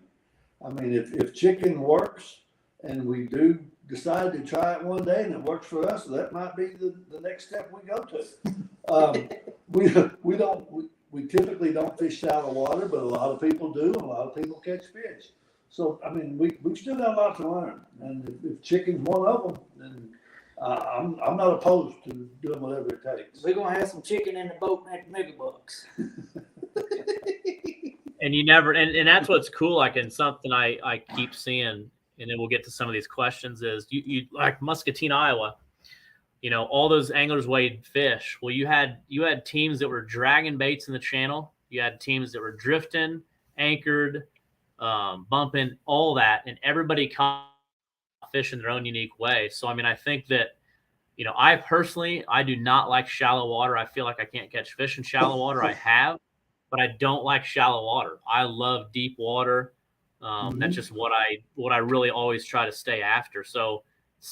I mean, if chicken works and we do decide to try it one day and it works for us, that might be the next step we go to. We typically don't fish shallow water, but a lot of people do, and a lot of people catch fish. So, I mean, we've still got a lot to learn. And if chicken's one of them, then I'm not opposed to doing whatever it takes. we're gonna have some chicken in the boat at Megabucks. And you never, and that's what's cool. Like, and something I keep seeing, and then we'll get to some of these questions, is you like Muscatine, Iowa, you know, all those anglers weighed fish. Well, you had teams that were dragging baits in the channel. You had teams that were drifting, anchored, bumping, all that, and everybody caught fish in their own unique way. So, I mean, I think that, you know, I do not like shallow water. I feel like I can't catch fish in shallow water. I have, but I don't like shallow water. I love deep water. That's just what I really always try to stay after. So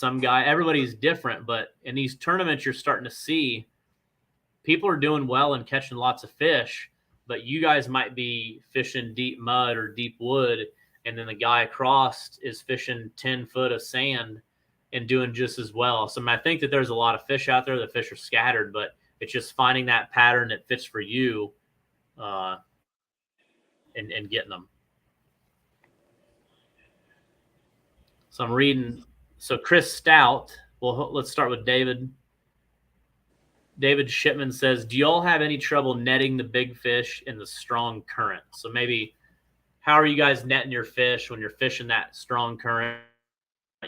everybody's different, but in these tournaments, you're starting to see people are doing well and catching lots of fish, but you guys might be fishing deep mud or deep wood, and then the guy across is fishing 10 foot of sand and doing just as well. So I mean, I think that there's a lot of fish out there. The fish are scattered, but it's just finding that pattern that fits for you and getting them. So I'm reading. So Chris Stout, well, let's start with David. David Shipman says, do y'all have any trouble netting the big fish in the strong current? So maybe how are you guys netting your fish when you're fishing that strong current?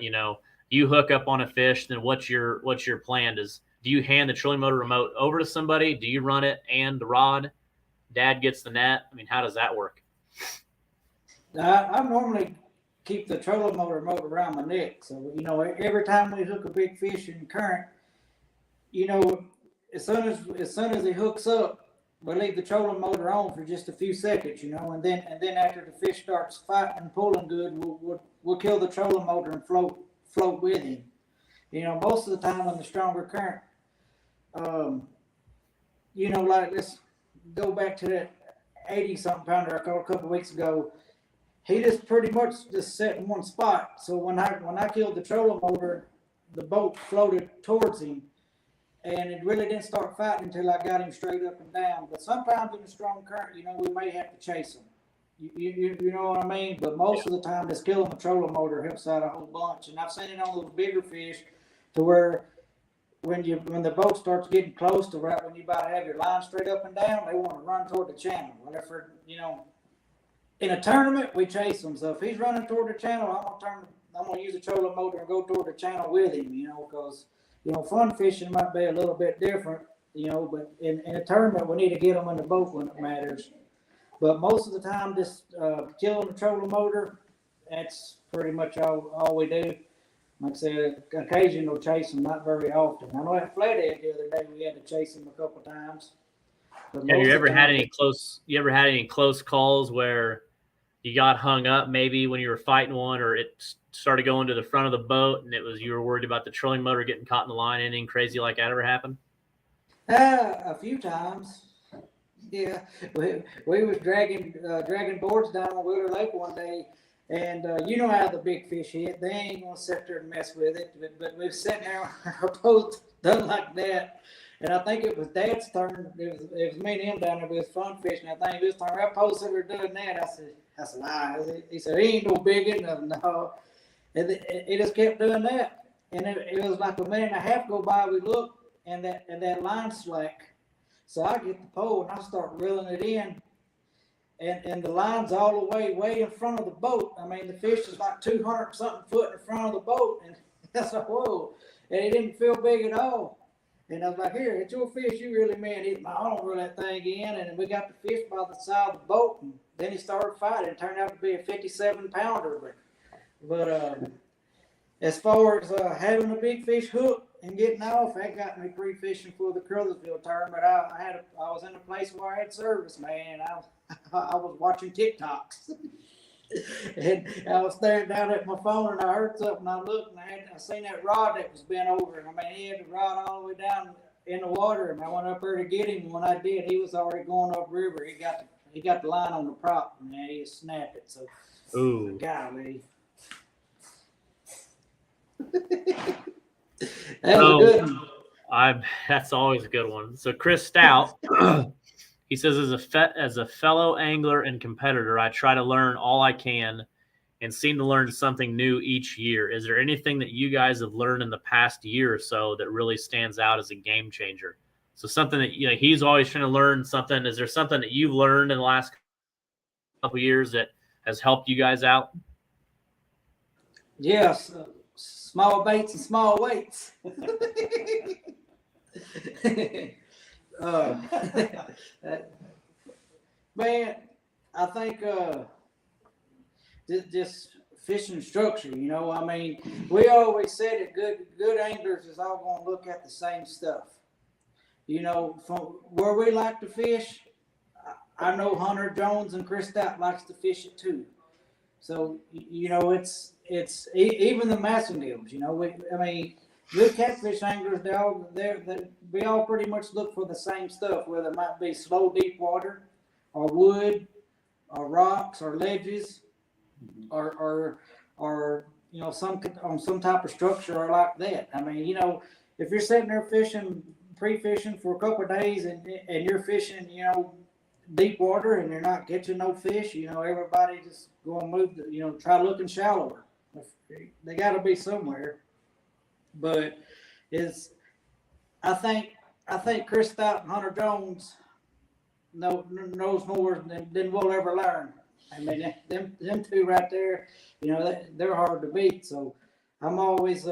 You know, you hook up on a fish, then what's your plan? Do you hand the trolling motor remote over to somebody? Do you run it and the rod? Dad gets the net? I mean, how does that work? I normally keep the trolling motor remote around my neck. So, you know, every time we hook a big fish in the current, you know, as soon as he hooks up, we leave the trolling motor on for just a few seconds, you know, and then after the fish starts fighting and pulling good, we'll kill the trolling motor and float with him. You know, most of the time on the stronger current, you know, like let's go back to that 80-something pounder I caught a couple of weeks ago. He just pretty much just sat in one spot. So when I killed the trolling motor, the boat floated towards him, and it really didn't start fighting until I got him straight up and down. But sometimes in a strong current, you know, we may have to chase him. You know what I mean? But most of the time, just killing the trolling motor helps out a whole bunch. And I've seen it on those bigger fish, to where when the boat starts getting close to right when you about to have your line straight up and down, they want to run toward the channel. Whenever, you know, in a tournament, we chase him. So if he's running toward the channel, I'm gonna use the trolling motor and go toward the channel with him. You know, because you know, fun fishing might be a little bit different. You know, but in a tournament, we need to get them in the boat when it matters. But most of the time, just killing the trolling motor, that's pretty much all we do. Like I said, occasional chase them, not very often. I know at Flathead the other day, we had to chase him a couple times. Have you ever had any close calls where you got hung up maybe when you were fighting one, or it started going to the front of the boat and you were worried about the trolling motor getting caught in the line? Anything crazy like that ever happen? A few times. Yeah, we was dragging boards down on Wheeler Lake one day, and you know how the big fish hit. They ain't gonna sit there and mess with it. But we was sitting there, our boat done like that, and I think it was Dad's turn. It was me and him down there with fun fishing. I think it was turn. I posted her doing that. I said, nah. He said, he ain't no big enough. No, and it just kept doing that, and it was like a minute and a half go by. We looked, and that line slack. So I get the pole and I start reeling it in, and the line's all the way in front of the boat. I mean, the fish is like 200-something foot in front of the boat, and I said, whoa, and it didn't feel big at all. And I was like, here, it's your fish. You really meant it. I don't reel that thing in. And we got the fish by the side of the boat. And then he started fighting. It turned out to be a 57-pounder. But as far as having a big fish hook and getting off, that got me pre-fishing for the Crothersville tournament. I was in a place where I had service, man. I was watching TikToks. And I was staring down at my phone, and I heard something. I looked, and I seen that rod that was bent over. And I mean, he had the rod all the way down in the water, and I went up there to get him. And when I did, he was already going up river. He got the line on the prop, and man, he snapped it. So, Ooh. golly. That was a good one. That's always a good one. So Chris Stout, he says, as a fellow angler and competitor, I try to learn all I can and seem to learn something new each year. Is there anything that you guys have learned in the past year or so that really stands out as a game changer? So something that, you know, he's always trying to learn something. Is there something that you've learned in the last couple of years that has helped you guys out? Yes, small baits and small weights. Man, I think just fishing structure. You know, I mean, we always said that good anglers is all going to look at the same stuff. You know, from where we like to fish, I know Hunter Jones and Chris Stout likes to fish it too. So you know, it's even the Massendales. You know, I mean, good catfish anglers, we all pretty much look for the same stuff, whether it might be slow deep water, or wood, or rocks, or ledges, or you know, on some type of structure or like that. I mean, you know, if you're sitting there pre-fishing for a couple of days, and you're fishing, you know, deep water, and you're not catching no fish, you know, everybody just go and move, you know, try looking shallower. They got to be somewhere. But I think Chris Stout and Hunter Jones knows more than we'll ever learn. I mean, them two right there, you know, they're hard to beat. So I'm always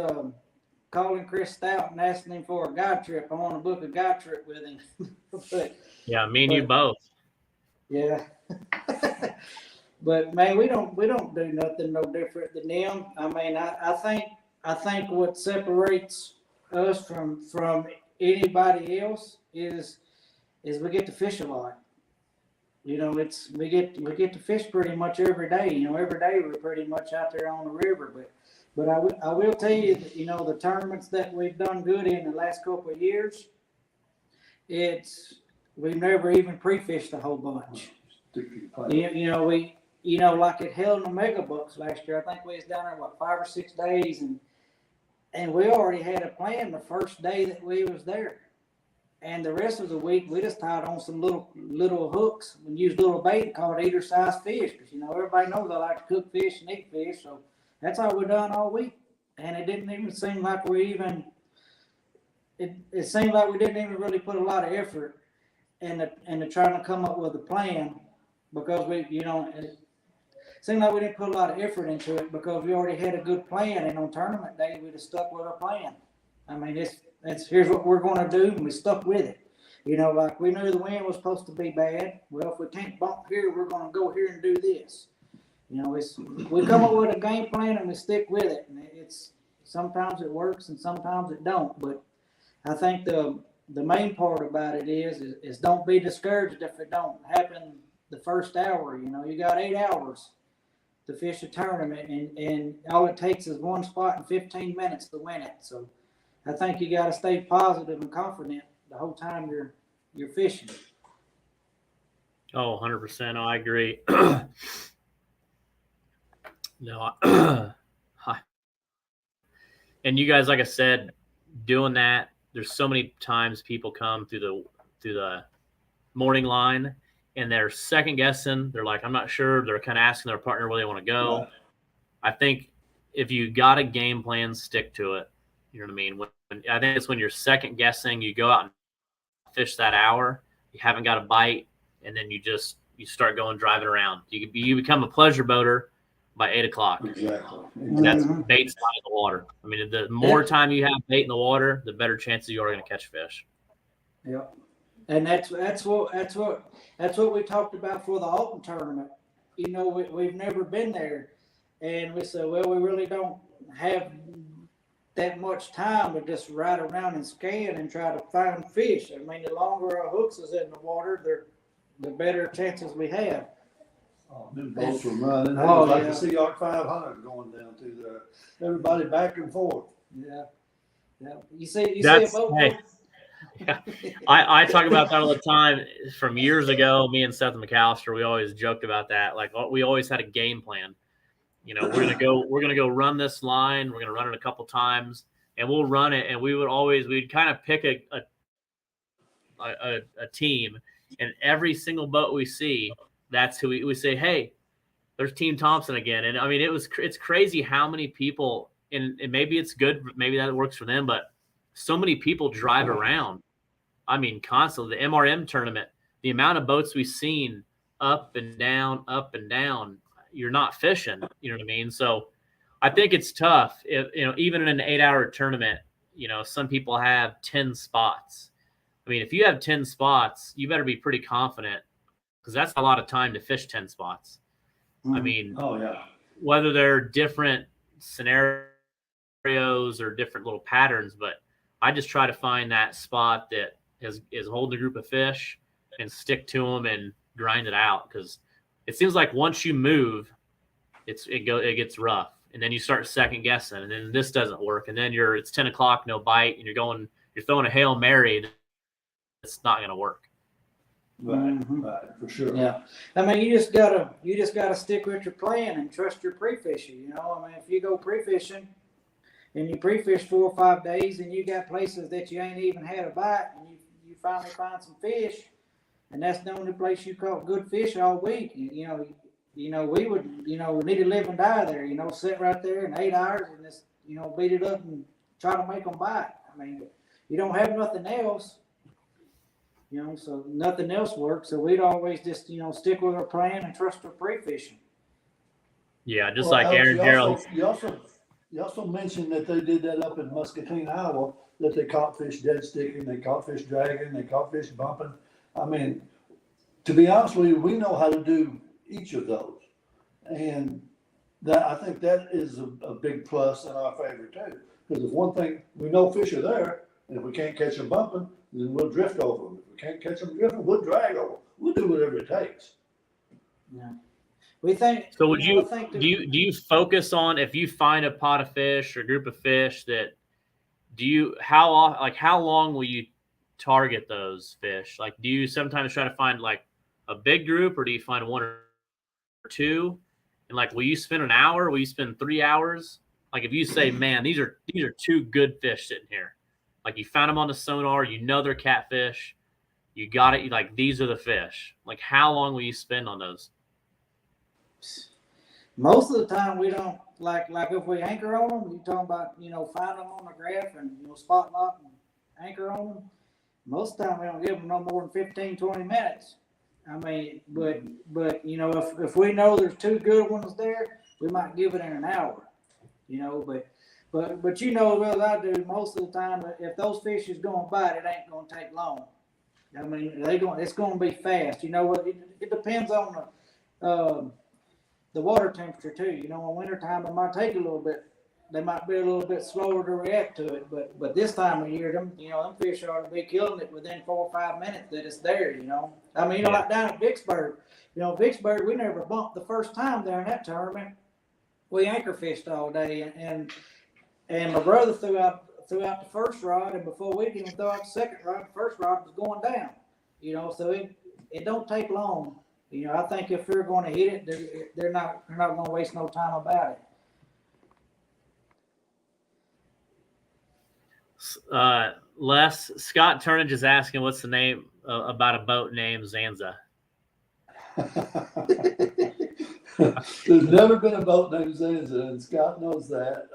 calling Chris Stout and asking him for a guide trip. I want to book a guide trip with him. Yeah, me and you both. Yeah. But man, we don't do nothing no different than them. I mean, I think what separates us from anybody else is we get to fish a lot. You know, we get to fish pretty much every day. You know, every day we're pretty much out there on the river. But I will tell you that, you know, the tournaments that we've done good in the last couple of years, we've never even pre-fished a whole bunch. You know, like at Hell in the Mega Bucks last year, I think we was down there 5 or 6 days, and we already had a plan the first day that we was there. And the rest of the week, we just tied on some little hooks and used little bait called eater-sized fish. Because, you know, everybody knows I like to cook fish and eat fish. So that's all we done all week. And it didn't even seem like it seemed like we didn't even really put a lot of effort into trying to come up with a plan, because it seemed like we didn't put a lot of effort into it because we already had a good plan. And on tournament day, we'd have stuck with our plan. I mean, here's what we're going to do, and we stuck with it. You know, like we knew the wind was supposed to be bad. Well, if we can't bump here, we're going to go here and do this. You know, we come up with a game plan and we stick with it. And sometimes it works and sometimes it don't. But I think the main part about it is don't be discouraged if it don't happen the first hour. You know, you got 8 hours to fish a tournament, and all it takes is one spot in 15 minutes to win it. So I think you got to stay positive and confident the whole time you're fishing. Oh, 100%. I agree. No, and you guys, like I said, doing that, there's so many times people come through the morning line and they're second guessing. They're like, I'm not sure. They're kind of asking their partner where they want to go. Right. I think if you got a game plan, stick to it. You know what I mean? I think it's when you're second guessing, you go out and fish that hour, you haven't got a bite, and then you start driving around. You become a pleasure boater by 8 o'clock. Exactly. That's bait's not in the water. I mean, the more time you have bait in the water, the better chances you are going to catch fish. Yep. And that's what we talked about for the Alton tournament. You know, we've never been there, and we said, well, we really don't have that much time to just ride around and scan and try to find fish. I mean, the longer our hooks is in the water, the better chances we have. Oh, new boats were running. It Oh, was like yeah. the Sea Arc 500 going down through there. Everybody back and forth. Yeah. Yeah. You see a That's- boat. hey. Yeah. I talk about that all the time. From years ago, me and Seth McAllister, we always joked about that. Like, we always had a game plan. You know, we're gonna go run this line. We're gonna run it a couple times, and we'll run it. And we'd kind of pick a team, and every single boat we see, that's who we say, hey, there's Team Thompson again. And I mean, it's crazy how many people, and maybe it's good, maybe that works for them, but so many people drive around. I mean, constantly. The MRM tournament, the amount of boats we've seen up and down, you're not fishing. You know what I mean? So I think it's tough. If, you know, even in an 8-hour tournament, you know, some people have 10 spots. I mean, if you have 10 spots, you better be pretty confident, because that's a lot of time to fish 10 spots. I mean, Oh, yeah. whether they're different scenarios or different little patterns, but I just try to find that spot that is holding a group of fish and stick to them and grind it out, because it seems like once you move, it gets rough, and then you start second guessing, and then this doesn't work, and then it's 10 o'clock, no bite, and you're throwing a Hail Mary. It's not going to work. Right, right, for sure. Yeah, I mean, you just gotta stick with your plan and trust your pre-fishing. You know, I mean, if you go pre-fishing and you pre-fish 4 or 5 days, and you got places that you ain't even had a bite, and you finally find some fish, and that's the only place you caught good fish all week. You know, we would, you know, we need to live and die there. You know, sit right there in 8 hours and just, you know, beat it up and try to make them bite. I mean, you don't have nothing else. You know, so nothing else works. So we'd always just, you know, stick with our plan and trust our pre-fishing. Yeah, just Well, like Alex, Aaron Gerald. You also mentioned that they did that up in Muscatine, Iowa, that they caught fish dead sticking, they caught fish dragging, they caught fish bumping. I mean, to be honest with you, we know how to do each of those. And I think that is a big plus in our favor too. Because if one thing, we know fish are there, and if we can't catch them bumping, then we'll drift over them. If we can't catch them drifting, we'll drag over them. We'll do whatever it takes. Yeah. We think. So would know, you I think do you focus on, if you find a pot of fish or group of fish, that how long will you target those fish? Like, do you sometimes try to find like a big group, or do you find one or two? And like, will you spend an hour? Will you spend 3 hours? Like, if you say, man, these are 2 good fish sitting here. Like, you found them on the sonar, you know they're catfish, you got it. Like, these are the fish. Like, how long will you spend on those? most of the time we don't like if we anchor on them. You talking about, you know, find them on the graph and, you know, spot lock and anchor on them. Most of the time we don't give them no more than 15, 20 minutes. I mean, but you know, if we know there's 2 good ones there, we might give it in an hour. You know, but you know as well as I do, most of the time, if those fish is going to bite, it ain't going to take long. I mean, it's going to be fast. You know what? It depends on the water temperature too. You know, in wintertime, it might take a little bit. They might be a little bit slower to react to it. But this time of year, them fish ought to be killing it within 4 or 5 minutes that it's there. You know, I mean, you know, like down at Vicksburg. You know, Vicksburg, we never bumped the first time there in that tournament. We anchor fished all day, and my brother threw out the first rod, and before we could even throw out the second rod, the first rod was going down. You know, so it don't take long. You know, I think if they're going to hit it, they're not going to waste no time about it. Les, Scott Turnage is asking, what's the name about a boat named Zanza? There's never been a boat named Zanza, and Scott knows that.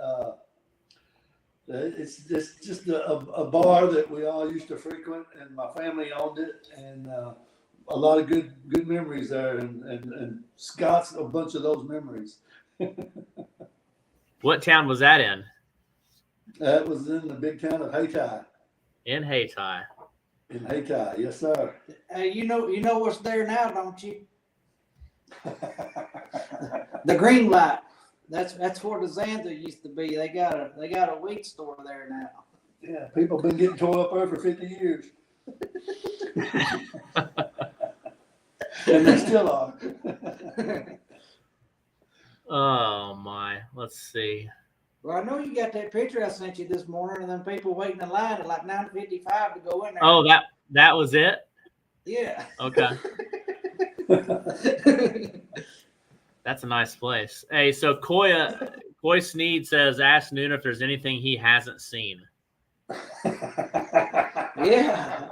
It's just a bar that we all used to frequent, and my family owned it, and a lot of good memories there, and Scott's a bunch of those memories. What town was that in? That was in the big town of Hayti. In Hayti. In Hayti, yes, sir. You know what's there now, don't you? The green light. That's where the Xantha used to be. They got a wheat store there now. Yeah, people been getting tore up there for 50 years. And they still are. Oh my. Let's see. Well, I know you got that picture I sent you this morning, and then people waiting in line at like 9:55 to go in there. Oh, that was it? Yeah. Okay. That's a nice place. Hey, so Coy Sneed says, ask Noon if there's anything he hasn't seen. Yeah.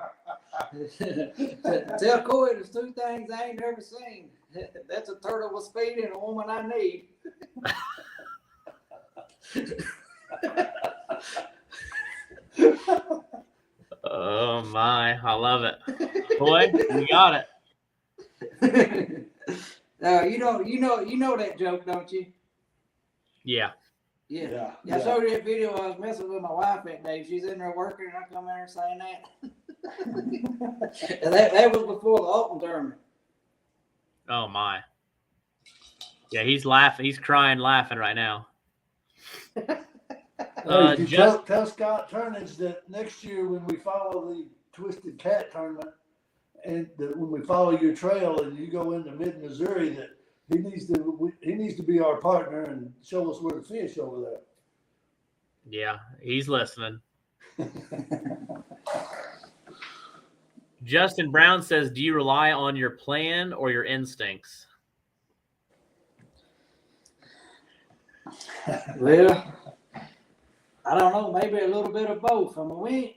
Tell Coy there's two things I ain't never seen. That's a turtle with speed and a woman I need. Oh my, I love it. Boy, you got it. You know that joke, don't you? Yeah. Yeah. I showed you that video. I was messing with my wife that day. She's in there working, and I come in there saying that. And that was before the Alton tournament. Oh my. Yeah, he's laughing. He's crying, laughing right now. Tell Scott Turnage that next year when we follow the Twisted Cat tournament, and when we follow your trail and you go into mid-Missouri, that he needs to be our partner and show us where to fish over there. Yeah, he's listening. Justin Brown says, do you rely on your plan or your instincts? Well, I don't know. Maybe a little bit of both. I mean,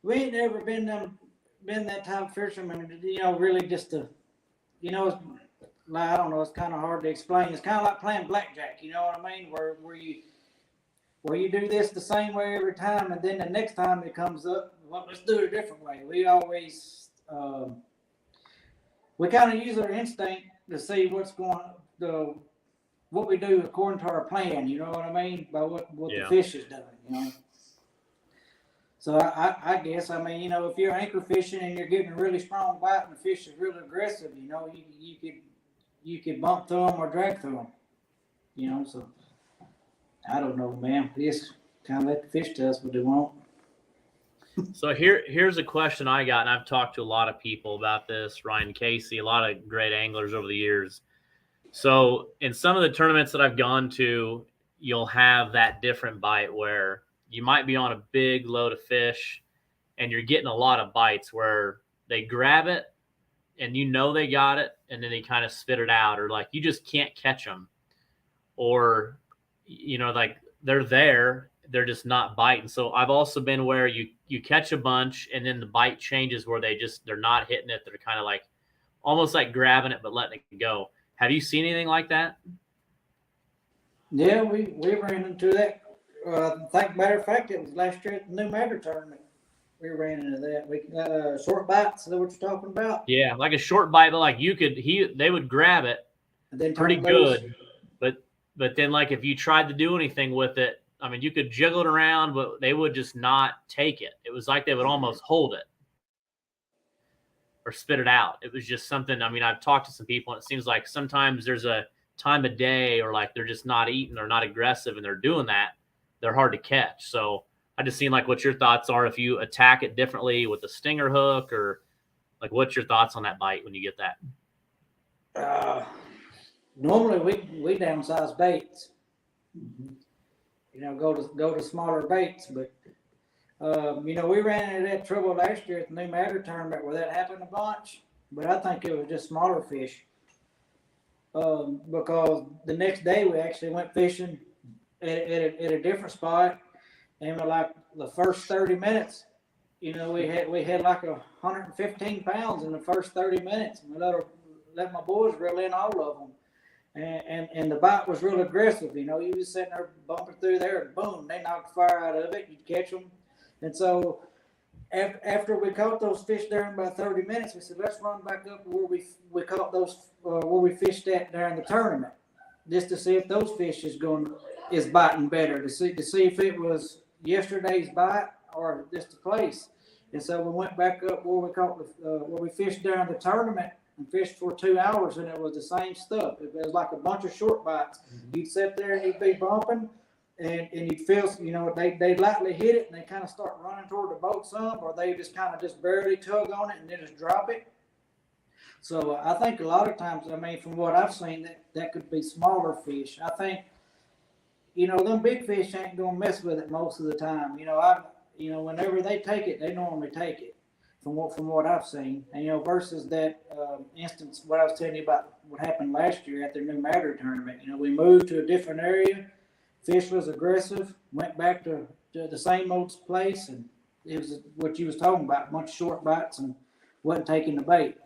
we ain't never been that type of fisherman. Really just to, it's, I don't know. It's kind of hard to explain. It's kind of like playing blackjack. You know what I mean? Where you do this the same way every time, and then the next time it comes up, well, let's do it a different way. We always we kind of use our instinct to see what's what we do according to our plan. You know what I mean? By what the fish is doing. So I guess, if you're anchor fishing and you're getting a really strong bite and the fish is really aggressive, you could bump through them or drag through them. So I don't know, man. Just kind of let the fish tell us what they want. So here's a question I got, and I've talked to a lot of people about this, Ryan Casey, a lot of great anglers over the years. So in some of the tournaments that I've gone to, you'll have that different bite where you might be on a big load of fish and you're getting a lot of bites where they grab it and they got it and then they kind of spit it out, or like you just can't catch them, or like they're there, they're just not biting. So I've also been where you catch a bunch and then the bite changes where they're not hitting it, they're kind of like almost like grabbing it but letting it go. Have you seen anything like that? Yeah, we ran into that. Matter of fact, it was last year at the New Matter tournament. We ran into that. We short bites. Is that what you're talking about? Yeah, like a short bite, but like they would grab it and then pretty good. But then like if you tried to do anything with it, you could jiggle it around, but they would just not take it. It was like they would almost hold it or spit it out. It was just something. I've talked to some people, and it seems like sometimes there's a time of day, or like they're just not eating, they're not aggressive, and they're doing that. They're hard to catch. So I just seen like what your thoughts are if you attack it differently with a stinger hook, or like what's your thoughts on that bite when you get that? Normally we downsize baits. Go to smaller baits, but we ran into that trouble last year at the New Matter tournament where that happened a bunch, but I think it was just smaller fish. Because the next day we actually went fishing at a different spot, and like the first 30 minutes, we had like 115 pounds in the first 30 minutes. And we let my boys reel in all of them. And the bite was real aggressive. You was sitting there bumping through there, and boom, they knocked the fire out of it. You'd catch them. And so after we caught those fish there in about 30 minutes, we said, let's run back up to where we caught those, where we fished at during the tournament. just to see if those fish is biting better, to see if it was yesterday's bite or just the place. And so we went back up where we fished during the tournament and fished for 2 hours, and it was the same stuff. It was like a bunch of short bites. You'd sit there and you'd be bumping, and you'd feel, they'd lightly hit it and they kind of start running toward the boat some, or they just kind of just barely tug on it and then just drop it. So I think a lot of times, from what I've seen, that could be smaller fish. I think, them big fish ain't gonna mess with it most of the time. Whenever they take it, they normally take it. From what I've seen, and versus that instance, what I was telling you about what happened last year at the New Matter tournament. We moved to a different area. Fish was aggressive. Went back to the same old place, and it was what you was talking about, a bunch of short bites, and wasn't taking the bait.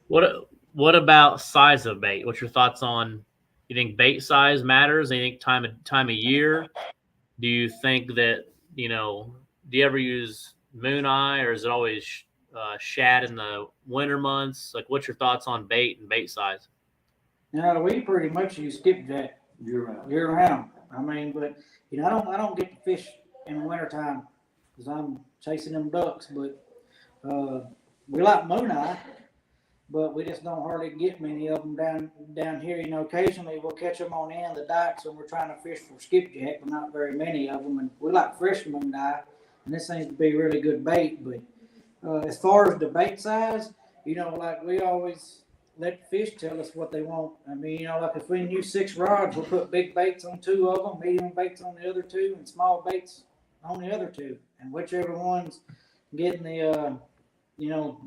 What about size of bait? What's your thoughts on? You think bait size matters? Do you think time of year? Do you think that do you ever use moon eye, or is it always shad in the winter months? Like, what's your thoughts on bait and bait size? We pretty much use skipjack year round. But I don't get to fish in the wintertime because I'm chasing them ducks. But we like moon eye, but we just don't hardly get many of them down here. Occasionally we'll catch them on the dikes when we're trying to fish for skipjack, but not very many of them. And we like fresh moon eye, and this seems to be really good bait. But as far as the bait size, like we always let the fish tell us what they want. Like if we use 6 rods, we'll put big baits on 2 of them, medium baits on the other 2, and small baits on the other 2. And whichever one's getting the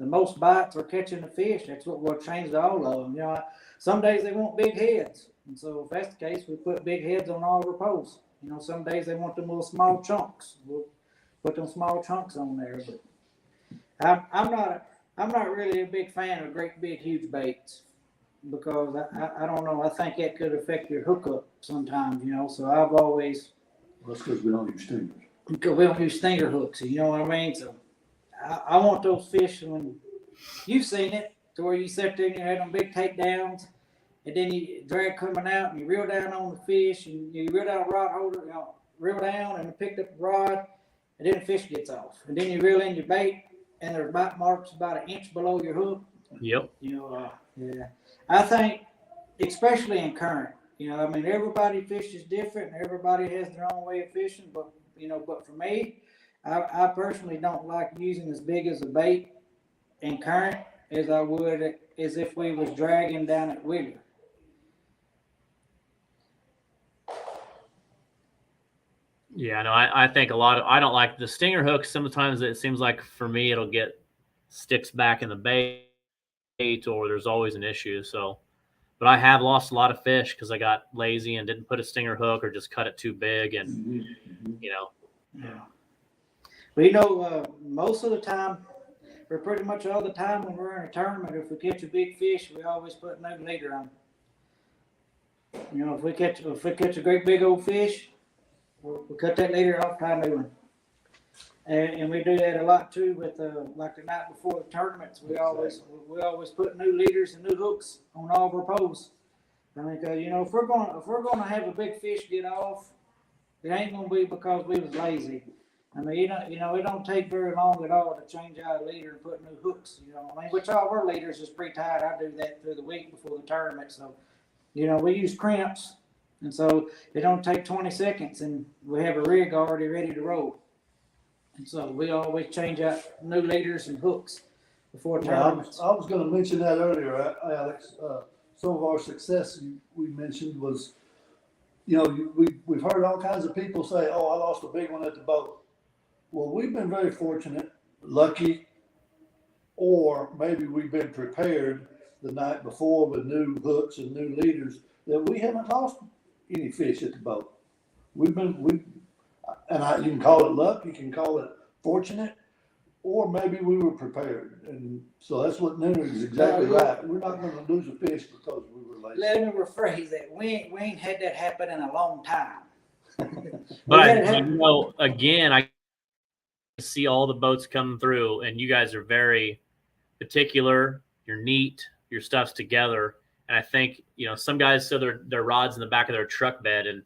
most bites or catching the fish, that's what changes all of them. Some days they want big heads, and so if that's the case, we put big heads on all of our poles. Some days they want them little small chunks. We'll put them small chunks on there. But I'm not really a big fan of great big huge baits because I don't know. I think that could affect your hookup sometimes. So I've always. Well, that's because we don't use stingers. Because we don't use stinger hooks. You know what I mean? So. I want those fish when you've seen it to where you sit there and you had them big takedowns, and then you drag coming out and you reel down on the fish and you reel down a rod holder, reel down and pick up the rod, and then the fish gets off, and then you reel in your bait and there's bite marks about 1 inch below your hook. Yep. Yeah. I think, especially in current, everybody fishes different and everybody has their own way of fishing, but for me. I personally don't like using as big as a bait in current as I would as if we was dragging down at Wigger. Yeah, no, I think I don't like the stinger hooks. Sometimes it seems like for me it'll get sticks back in the bait, or there's always an issue. So, but I have lost a lot of fish because I got lazy and didn't put a stinger hook or just cut it too big, and Yeah. But most of the time, or pretty much all the time when we're in a tournament, if we catch a big fish, we always put no leader on. If we catch a great big old fish, we'll cut that leader off, tie a new one. And we do that a lot too with like the night before the tournaments. We always put new leaders and new hooks on all of our poles. Because if we're gonna have a big fish get off, it ain't gonna be because we was lazy. It don't take very long at all to change out a leader and put new hooks. Which all of our leaders is pre-tied. I do that through the week before the tournament. So, we use crimps, and so it don't take 20 seconds, and we have a rig already ready to roll. And so we always change out new leaders and hooks before tournaments. I was going to mention that earlier, Alex. Some of our success we mentioned was, we've heard all kinds of people say, "Oh, I lost a big one at the boat." Well, we've been very fortunate, lucky, or maybe we've been prepared the night before with new hooks and new leaders that we haven't lost any fish at the boat. You can call it luck, you can call it fortunate, or maybe we were prepared. And so that's what Nooner is exactly right. We're not going to lose a fish because we were lazy. Let me rephrase that. We ain't had that happen in a long time. But again, I see all the boats coming through, and you guys are very particular. You're neat. your stuff's together. And I think, some guys throw their rods in the back of their truck bed, and,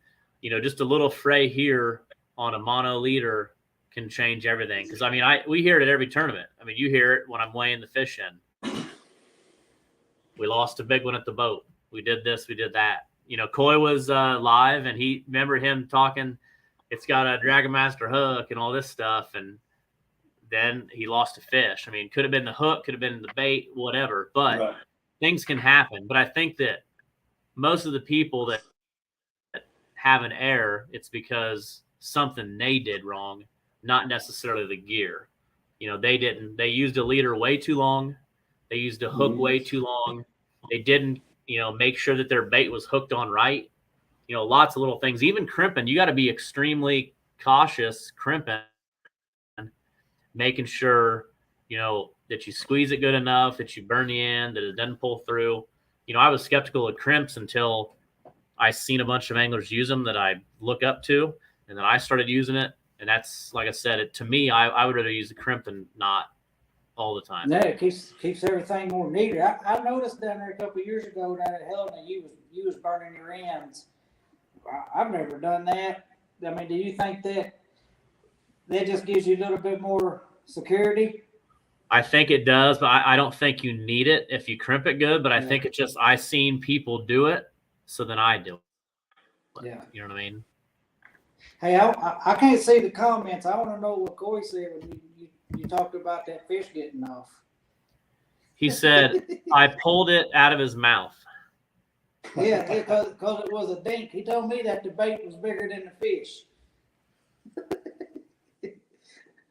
just a little fray here on a mono leader can change everything. Cause we hear it at every tournament. You hear it when I'm weighing the fish in. We lost a big one at the boat. We did this, we did that. Coy was live, and remember him talking, it's got a Dragon Master hook and all this stuff. And then he lost a fish. Could have been the hook, could have been the bait, whatever, but things can happen. But I think that most of the people that have an error, it's because something they did wrong, not necessarily the gear. They used a leader way too long. They used a hook way too long. They didn't, make sure that their bait was hooked on right. Lots of little things. Even crimping, you got to be extremely cautious crimping, making sure, that you squeeze it good enough, that you burn the end, that it doesn't pull through. I was skeptical of crimps until I seen a bunch of anglers use them that I look up to, and then I started using it. And that's, like I said, to me, I would rather use the crimp than not all the time. Yeah, it keeps everything more neater. I noticed down there a couple of years ago down at Helena, you was burning your ends. I've never done that. Do you think that just gives you a little bit more security? I think it does, but I don't think you need it if you crimp it good. But I think it's just I seen people do it, so then I do it. Yeah. You know what I mean? Hey, I can't see the comments. I want to know what Coy said when you talked about that fish getting off. He said, I pulled it out of his mouth. Yeah, because it was a dink. He told me that the bait was bigger than the fish.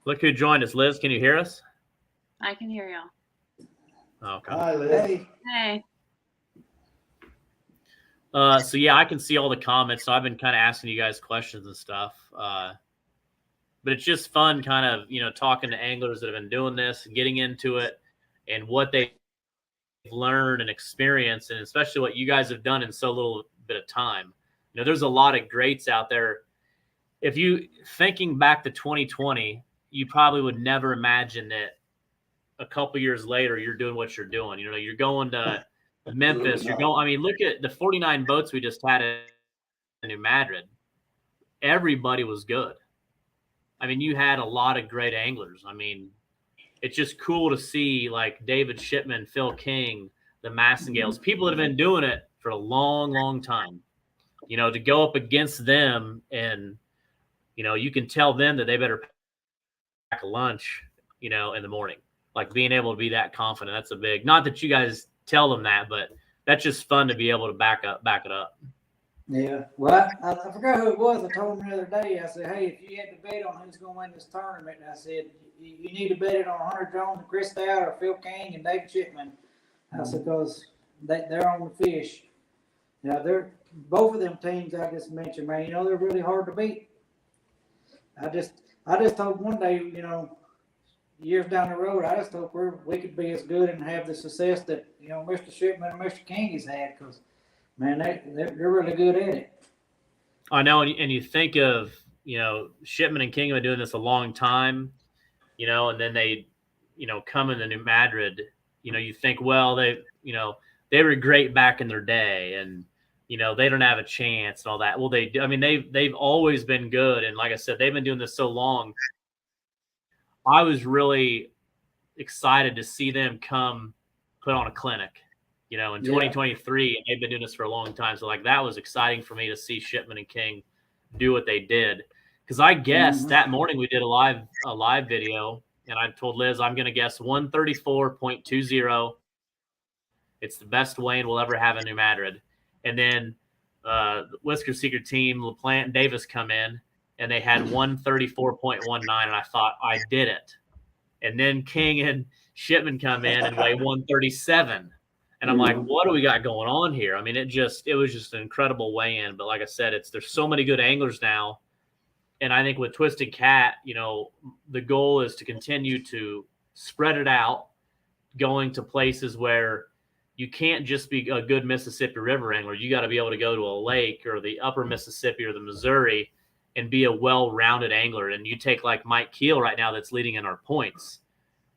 Look who joined us. Liz, can you hear us? I can hear you. Okay. Hi, Liz. Hey. So yeah, I can see all the comments. So I've been kind of asking you guys questions and stuff. But it's just fun kind of, talking to anglers that have been doing this and getting into it and what they've learned and experienced, and especially what you guys have done in so little bit of time. There's a lot of greats out there. If you thinking back to 2020, you probably would never imagine that a couple years later, you're doing what you're doing. You're going to Memphis. You're going, look at the 49 boats we just had in New Madrid. Everybody was good. You had a lot of great anglers. It's just cool to see like David Shipman, Phil King, the Massengales, people that have been doing it for a long, long time, to go up against them and, you can tell them that they better pack a lunch, in the morning, like being able to be that confident. That's a big, not that you guys tell them that, but that's just fun to be able to back it up. Yeah. Well, I forgot who it was. I told him the other day, I said, hey, if you had to bet on who's going to win this tournament, I said, you need to bet it on Hunter Jones and Chris Stout or Phil King and David Shipman. I said, because they're on the fish. Now, they're both of them teams I just mentioned, man, they're really hard to beat. I just hope one day, years down the road, I just hope we could be as good and have the success that, Mr. Shipman and Mr. King has had, because, man, they're really good at it. I know, and you think of, Shipman and King have been doing this a long time, and then they, come into New Madrid, you think, well, they were great back in their day, and, they don't have a chance and all that. Well, they do. They've always been good. And like I said, they've been doing this so long. I was really excited to see them come put on a clinic, in 2023, and they've been doing this for a long time. So like, that was exciting for me to see Shipman and King do what they did. Cause I guessed that morning we did a live video, and I told Liz, I'm going to guess 134.20. It's the best weighing we'll ever have in New Madrid. And then the Whisker Secret team, LaPlante and Davis come in, and they had 134.19, and I thought, I did it. And then King and Shipman come in and weigh 137. And I'm like, what do we got going on here? It was just an incredible weigh-in. But like I said, there's so many good anglers now. And I think with Twisted Cat, the goal is to continue to spread it out, going to places where you can't just be a good Mississippi River angler. You got to be able to go to a lake or the upper Mississippi or the Missouri and be a well-rounded angler. And you take like Mike Keel right now that's leading in our points.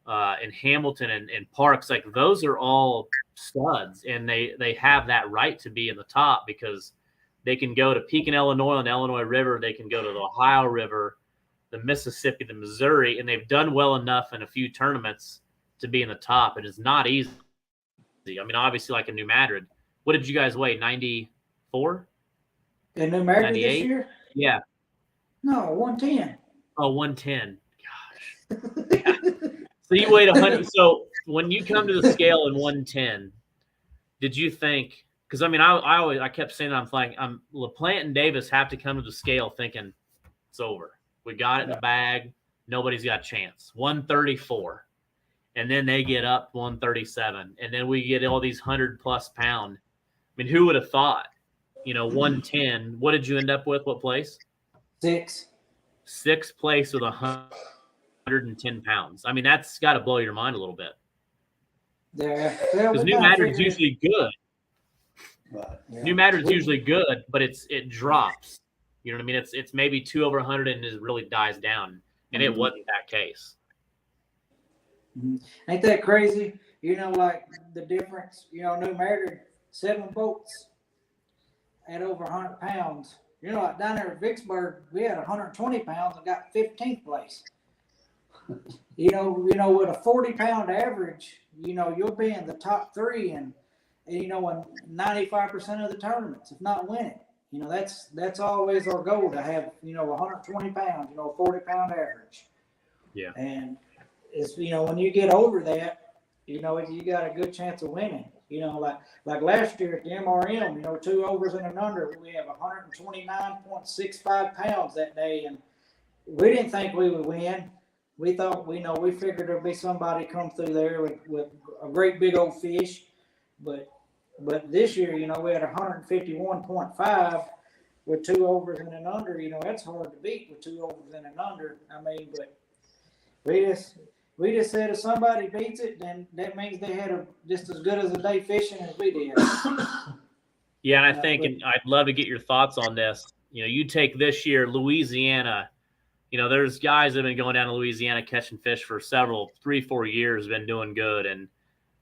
in Hamilton and Parks, like those are all studs, and they have that right to be in the top because they can go to Pekin, Illinois on the Illinois River. They can go to the Ohio River, the Mississippi, the Missouri, and they've done well enough in a few tournaments to be in the top. It is not easy. I mean, obviously, like in New Madrid. What did you guys weigh? 94? In New Madrid 98? this year? Yeah. No, 110. Oh, 110. Gosh. Yeah. So you weighed 100. So when you come to the scale in 110, did you think? Because I mean, I kept saying LaPlante and Davis have to come to the scale thinking it's over. We got it in the bag. Nobody's got a chance. 134, and then they get up 137, and then we get all these 100+ pound. I mean, who would have thought? 110. What did you end up with? What place? 6. Sixth place with 110 pounds. I mean, that's got to blow your mind a little bit. There. Because New Madrid's usually good. Right. Yeah. New Madrid's usually good, but it drops. You know what I mean? It's maybe 2 over 100 and it really dies down. And it wasn't that case. Ain't that crazy? Like the difference, New Madrid, 7 boats at over 100 pounds. Like down there at Vicksburg, we had 120 pounds and got 15th place. With a 40-pound average, you'll be in the top 3 and in 95% of the tournaments, if not winning. That's always our goal to have, 120 pounds, a 40-pound average. Yeah. And it's, when you get over that, you got a good chance of winning. Like last year at the MRM, 2 overs and an under, we have 129.65 pounds that day, and we didn't think we would win. We thought, we figured there'd be somebody come through there with a great big old fish, but this year, we had 151.5 with 2 overs and an under. That's hard to beat with 2 overs and an under. I mean, but we just said if somebody beats it, then that means they had just as good as a day fishing as we did. Yeah, and I think, and I'd love to get your thoughts on this. You take this year, Louisiana. There's guys that have been going down to Louisiana catching fish for 3-4 years, been doing good, and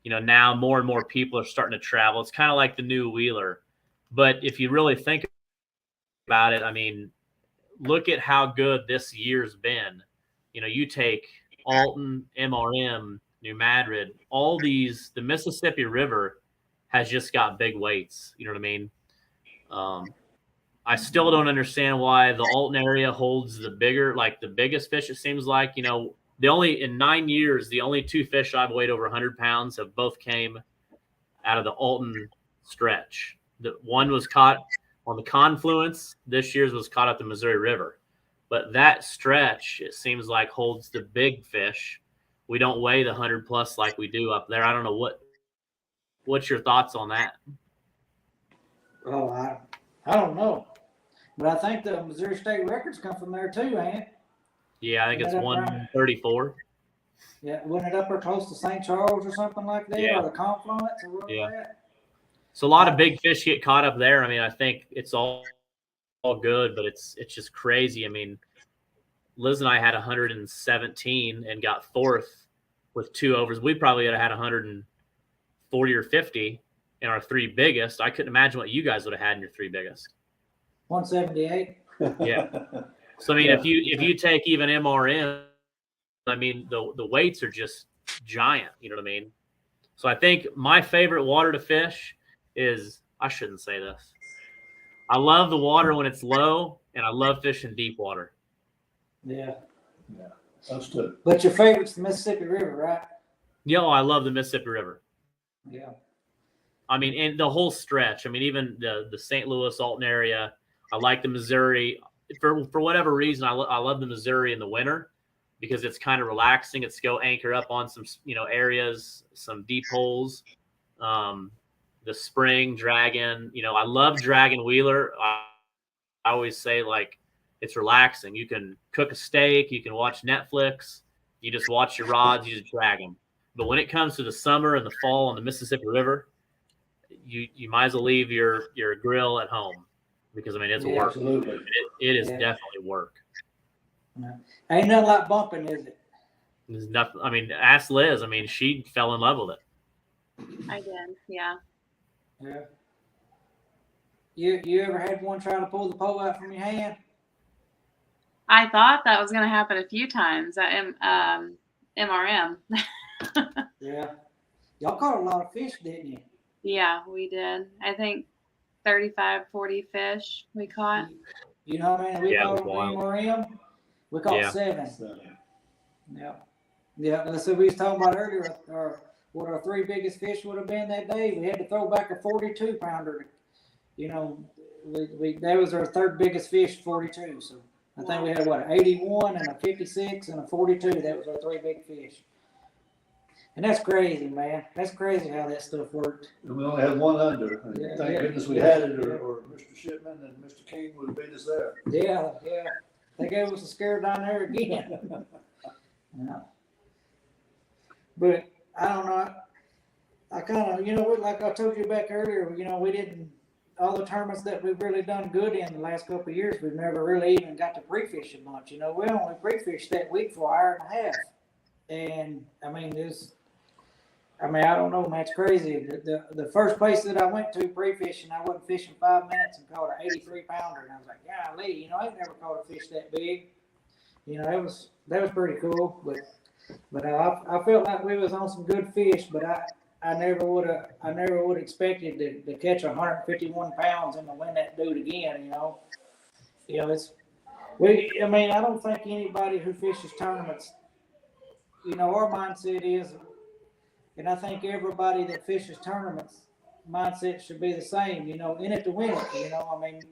now more and more people are starting to travel. It's kind of like the new Wheeler. But if you really think about it, I mean, look at how good this year's been. You take Alton, MRM, New Madrid, all these, the Mississippi River has just got big weights. You know what I mean? I still don't understand why the Alton area holds the biggest fish. It seems like, in 9 years, the only 2 fish I've weighed over 100 pounds have both came out of the Alton stretch. The one was caught on the confluence. This year's was caught at the Missouri River. But that stretch, it seems like, holds the big fish. We don't weigh the 100+ like we do up there. I don't know what's your thoughts on that? Oh, I don't know. But I think the Missouri State records come from there too, ain't it? Yeah, I think it's 134. Yeah, wasn't it up there close to St. Charles or something like that, or the confluence or whatever that? So a lot of big fish get caught up there. I mean, I think it's all good, but it's just crazy. I mean, Liz and I had 117 and got 4th with 2 overs. We probably would have had 140 or 50 in our 3 biggest. I couldn't imagine what you guys would have had in your 3 biggest. 178. Yeah. So I mean, if you take even MRM, I mean the weights are just giant. You know what I mean? So I think my favorite water to fish is, I shouldn't say this. I love the water when it's low, and I love fishing deep water. Yeah. Yeah. Those 2. But your favorite's the Mississippi River, right? I love the Mississippi River. Yeah. I mean, and the whole stretch. I mean, even the St. Louis, Alton area. I like the Missouri. For whatever reason, I love the Missouri in the winter because it's kind of relaxing. It's go anchor up on some areas, some deep holes. The spring dragon. I love Dragon Wheeler. I always say, like, it's relaxing. You can cook a steak. You can watch Netflix. You just watch your rods. You just drag them. But when it comes to the summer and the fall on the Mississippi River, you might as well leave your grill at home because, I mean, it's work. Absolutely. It is definitely work. Ain't nothing like bumping, is it? There's nothing. I mean, ask Liz. I mean, she fell in love with it. I did. Yeah. Yeah. You ever had one try to pull the pole out from your hand? I thought that was going to happen a few times at MRM. Yeah. Y'all caught a lot of fish, didn't you? Yeah, we did. I think 35, 40 fish we caught. You know what I mean? We Yeah, it was caught wild. MRM. We caught Yeah. 7. Yeah. Yeah. That's what we was talking about earlier. What our 3 biggest fish would have been that day. We had to throw back a 42 pounder. You know, that was our 3rd biggest fish, 42. So I think we had what, 81 and a 56 and a 42. That was our 3 big fish. And that's crazy, man. That's crazy how that stuff worked. And we only had one under. And Yeah, thank yeah. goodness we had it, or Mr. Shipman and Mr. King would have beat us there. Yeah, yeah. They gave us a scare down there again. Yeah. But I don't know. I kind of, you know, like I told you back earlier, you know, we didn't, all the tournaments that we've really done good in the last couple of years, we've never really even got to pre-fish as much. You know, we only pre-fished that week for an hour and a half. And I mean, I don't know, man, it's crazy. The first place that I went to pre-fishing, I wasn't fishing 5 minutes and caught an 83 pounder. And I was like, golly, you know, I've never caught a fish that big. You know, that was pretty cool. But I felt like we was on some good fish, but I never would have expected to catch 151 pounds and to win that dude again. You know, I mean, I don't think anybody who fishes tournaments, you know, our mindset is, and I think everybody that fishes tournaments mindset should be the same. You know, in it to win it. You know, I mean,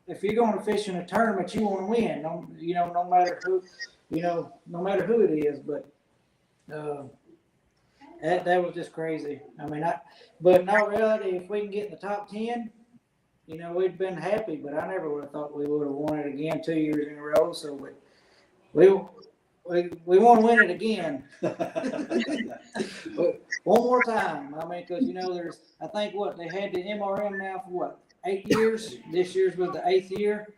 if you're going to fish in a tournament, you want to win. No matter who, no matter who it is. But that was just crazy. I mean, but in all reality, if we can get in the top 10, you know, we'd been happy. But I never would have thought we would have won it again 2 years in a row. So, but we want to win it again. But one more time. I mean, because, you know, I think they had the MRM now for 8 years. This year's was the 8th year.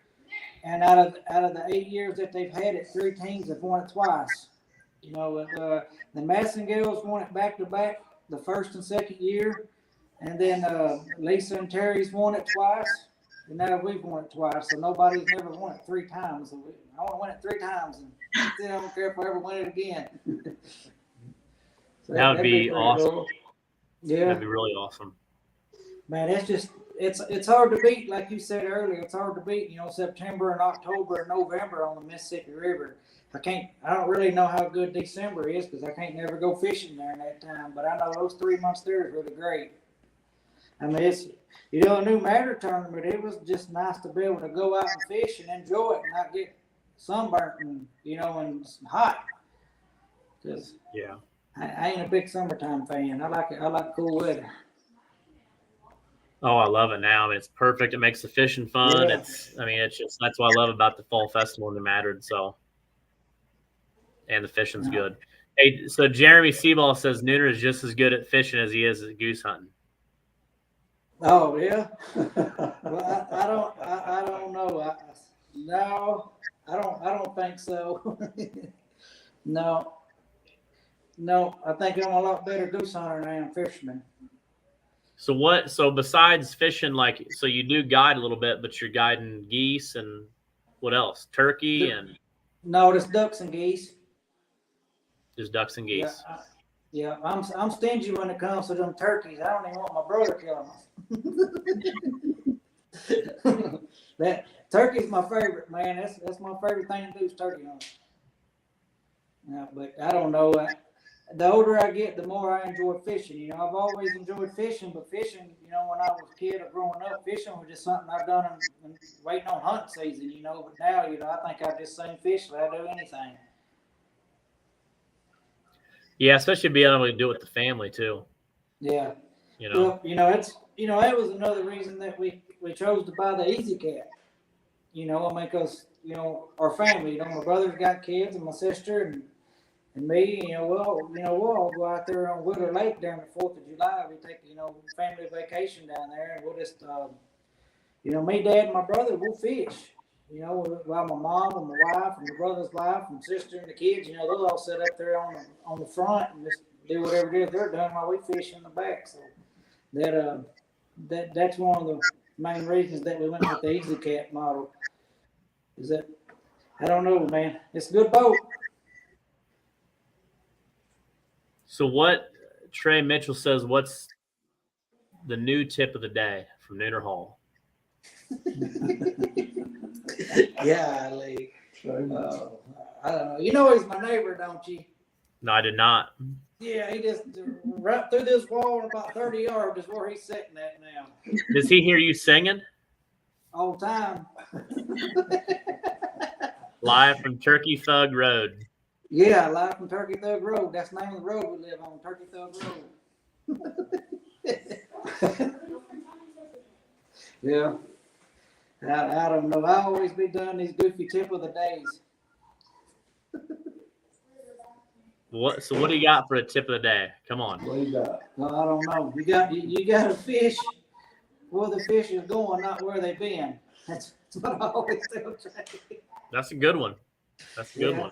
And out of the 8 years that they've had it, 3 teams have won it twice. You know, the Massengales won it back to back the first and second year. And then Lisa and Terry's won it twice. And now we've won it twice. So nobody's never won it 3 times. So I want to win it 3 times. And I don't care if I ever win it again. So That would be awesome. Cool. Yeah. That'd be really awesome. Man, it's hard to beat, like you said earlier. It's hard to beat, you know, September and October and November on the Mississippi River. I don't really know how good December is because I can't never go fishing there in that time. But I know those 3 months there is really great. I mean, it's, you know, a new matter tournament. It was just nice to be able to go out and fish and enjoy it and not get sunburnt and, you know, and hot. Because Yeah. I ain't a big summertime fan. I like it. I like cool weather. Oh, I love it now. I mean, it's perfect. It makes the fishing fun. Yeah. It's just, that's what I love about the fall festival in the Madrid. So, and the fishing's good. Hey, so Jeremy Seaball says Nooner is just as good at fishing as he is at goose hunting. Oh yeah. Well, I don't know. No, I don't think so. No. I think I'm a lot better goose hunter than I am fisherman. So besides fishing, like, so you do guide a little bit, but you're guiding geese and what else? Turkey and No, it's ducks and geese. just ducks and geese. Yeah, I'm stingy when it comes to them turkeys. I don't even want my brother killing them. That turkey's my favorite, man. That's my favorite thing to do is turkey hunting. Yeah, but I don't know. The older I get, the more I enjoy fishing. You know, I've always enjoyed fishing, but fishing, you know, when I was a kid or growing up, fishing was just something I've done and waiting on hunting season, you know. But now, you know, I think I just seen fish like I do anything. Yeah, especially being able to do it with the family too. Yeah. You know. Well, that was another reason that we chose to buy the Easy Cat. You know, I mean, because, you know, our family, you know, my brother's got kids and my sister and me, you know, we'll all go out there on Wheeler Lake during the 4th of July. We take, you know, family vacation down there and we'll just, you know, me, Dad, and my brother, we'll fish. You know, while my mom and my wife and my brother's wife and sister and the kids, you know, they'll all sit up there on the front and just do whatever it is they're doing while we fish in the back. So that's one of the main reasons that we went with the Easy Cat model. Is that I don't know, man. It's a good boat. So what Trey Mitchell says, what's the new tip of the day from Nooner Hall? Yeah, Lee. I don't know. You know he's my neighbor, don't you? No, I did not. Yeah, he just right through this wall and about 30 yards is where he's sitting at now. Does he hear you singing? All the time. Live from Turkey Thug Road. Yeah, live from Turkey Thug Road. That's the name of the road we live on, Turkey Thug Road. Yeah. I don't know. I always be doing these goofy tip of the days. So what do you got for a tip of the day? Come on. What do you got? Well, I don't know. You got to fish where the fish is going, not where they've been. That's what I always tell Trey. That's a good one. That's a good one.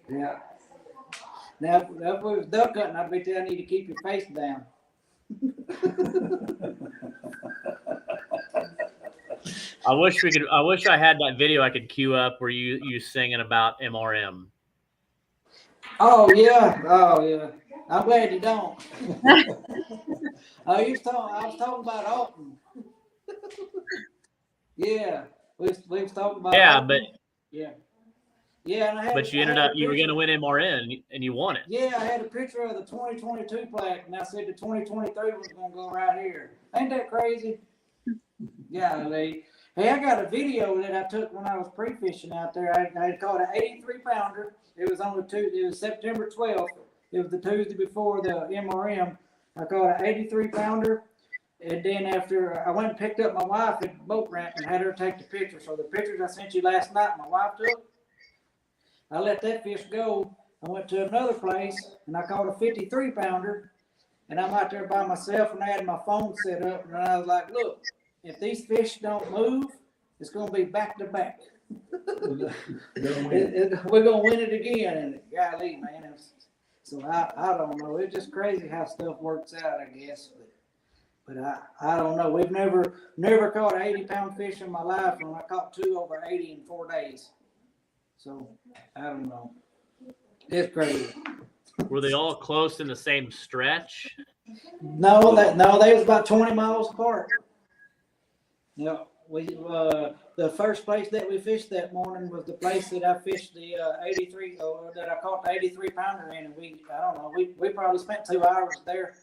Yeah. Now, if we was duck hunting, I'd be telling you to keep your face down. I wish I had that video I could queue up where you singing about MRM. Oh yeah. I'm glad you don't. I was talking about Alton. Yeah, we was talking about. Yeah, Alton. And but you ended up you were going to win MRN and you won it. Yeah, I had a picture of the 2022 plaque, and I said the 2023 was going to go right here. Ain't that crazy? Yeah, Lee. Hey, I got a video that I took when I was pre-fishing out there. I had caught an 83-pounder. It was on the Tuesday. It was September 12th. It was the Tuesday before the MRM. I caught an 83-pounder, and then after I went and picked up my wife at the boat ramp and had her take the picture. So the pictures I sent you last night, my wife took. I let that fish go. I went to another place and I caught a 53-pounder, and I'm out there by myself and I had my phone set up, and I was like, look, if these fish don't move, it's going to be back to back. We're going to win it again. And golly, man. So I don't know. It's just crazy how stuff works out, I guess. But I don't know. We've never caught an 80-pound fish in my life, and I caught two over 80 in 4 days. So I don't know. It's crazy. Were they all close in the same stretch? No, they was about 20 miles apart. Yeah, the first place that we fished that morning was the place that I fished the 83, or that I caught the 83-pounder in, and we probably spent 2 hours there,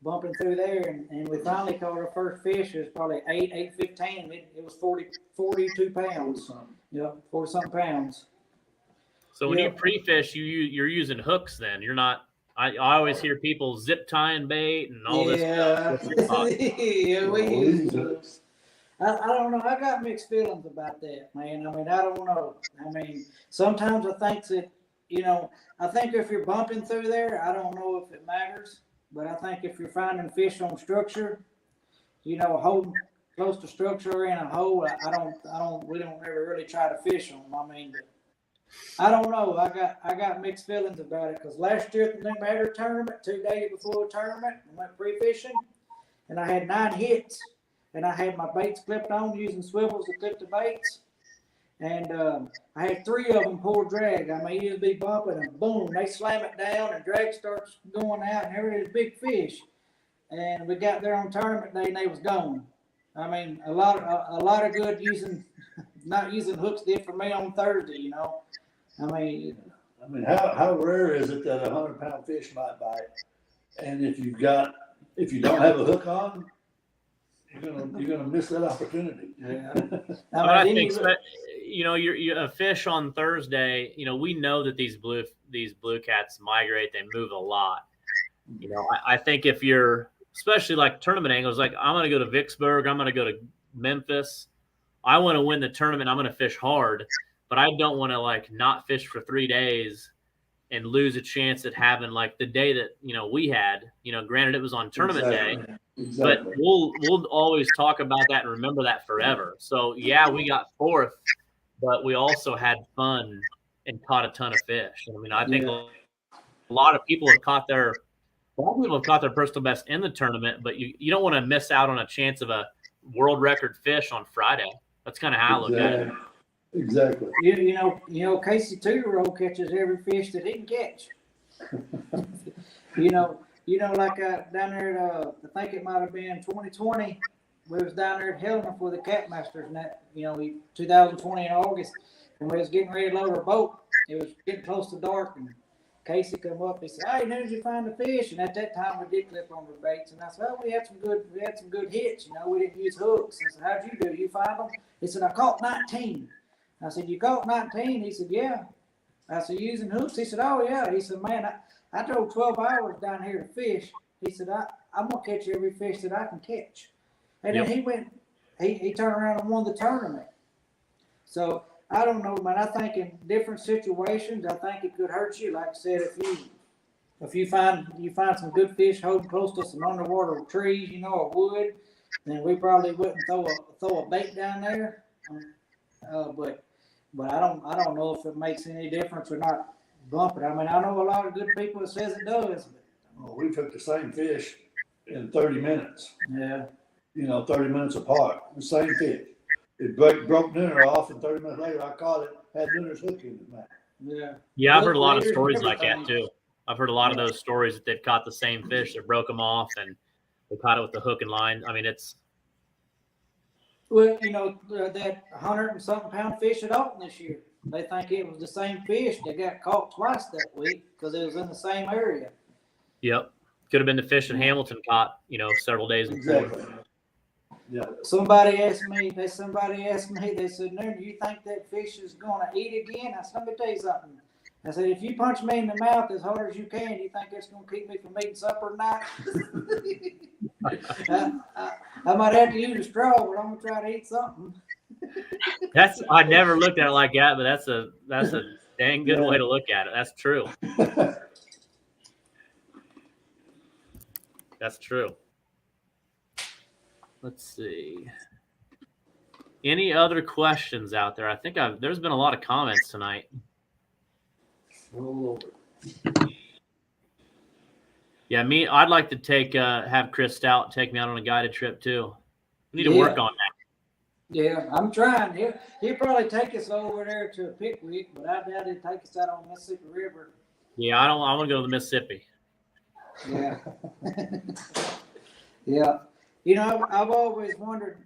bumping through there, and we finally caught our first fish. It was probably 8.15. It was 42 pounds. Yeah, 40-something pounds. So when you pre-fish, you're using hooks. Then you're not. I always hear people zip tying bait and all this stuff. Yeah, we use hooks. I don't know. I got mixed feelings about that, man. I mean, I don't know. I mean, sometimes I think that, I think if you're bumping through there, I don't know if it matters. But I think if you're finding fish on structure, holding close to structure or in a hole, we don't ever really try to fish them. I mean, I don't know. I got mixed feelings about it, because last year at the New Matter tournament, 2 days before the tournament, I went pre-fishing, and I had 9 hits. And I had my baits clipped on using swivels to clip the baits. And I had 3 of them pull drag. I mean, you'd be bumping and boom, they slam it down and drag starts going out, and there was big fish. And we got there on tournament day and they was gone. I mean, a lot of good not using hooks did for me on Thursday, I mean, how rare is it that a 100-pound fish might bite? And if you don't have a hook on, you're gonna miss that opportunity. Yeah. I think you're a fish on Thursday. We know that these blue cats migrate. They move a lot. I think if you're, especially like tournament angles, like I'm gonna go to Vicksburg, I'm gonna go to Memphis. I want to win the tournament. I'm gonna fish hard, but I don't want to like not fish for 3 days and lose a chance at having like the day that we had. Granted it was on tournament day. Exactly. But we'll always talk about that and remember that forever. So yeah, we got 4th, but we also had fun and caught a ton of fish. I mean, I think Yeah. a lot of people have caught their personal best in the tournament, but you don't want to miss out on a chance of a world record fish on Friday. That's kind of how I look at it. Exactly. You know, Casey 2-year-old catches every fish that he can catch. you know, like down there at, I think it might have been 2020, we was down there at Helena for the Cat Masters, and that, 2020 in August, and we was getting ready to load our boat. It was getting close to dark, and Casey come up. He said, "Hey, when did you find the fish?" And at that time, we did clip on the baits, and I said, "Well, we had some good hits. We didn't use hooks." I said, "How'd you do? You find them?" He said, "I caught 19." I said, "You caught 19?" He said, "Yeah." I said, "Using hooks?" He said, "Oh yeah." He said, "Man, I drove 12 hours down here to fish." He said, I'm gonna catch every fish that I can catch." And then he went, he turned around and won the tournament. So I don't know, man. I think in different situations, I think it could hurt you. Like I said, if you find some good fish holding close to some underwater trees, or wood, then we probably wouldn't throw a bait down there. But I don't know if it makes any difference or not bumping. I mean, I know a lot of good people that says it does. But, Well, we took the same fish in 30 minutes. yeah. 30 minutes apart. The same fish. It broke dinner off, and 30 minutes later, I caught it. Had dinner's hook in it, man. Yeah. Yeah, I've heard a lot of Leaders, stories like that everything. too. I've heard a lot of those stories that they've caught the same fish that broke them off and they caught it with the hook and line. I mean, it's Well, that 100 and something pound fish at Alton this year. They think it was the same fish that got caught twice that week because it was in the same area. yep. Could have been the fish that Hamilton caught, several days before. Exactly. Yeah. Somebody asked me, they said, "No, do you think that fish is going to eat again?" I said, "Let me tell you something." I said, "If you punch me in the mouth as hard as you can, you think it's going to keep me from eating supper tonight?" I might have to use a straw, but I'm going to try to eat something. I never looked at it like that, but that's a dang good way to look at it. That's true. That's true. Let's see. Any other questions out there? I think there's been a lot of comments tonight. Yeah, I'd like to have Chris Stout take me out on a guided trip too. We need to work on that. Yeah, I'm trying. He'll probably take us over there to Pickwick, but I doubt he'll take us out on the Mississippi River. Yeah, I want to go to the Mississippi. Yeah. Yeah. I've always wondered,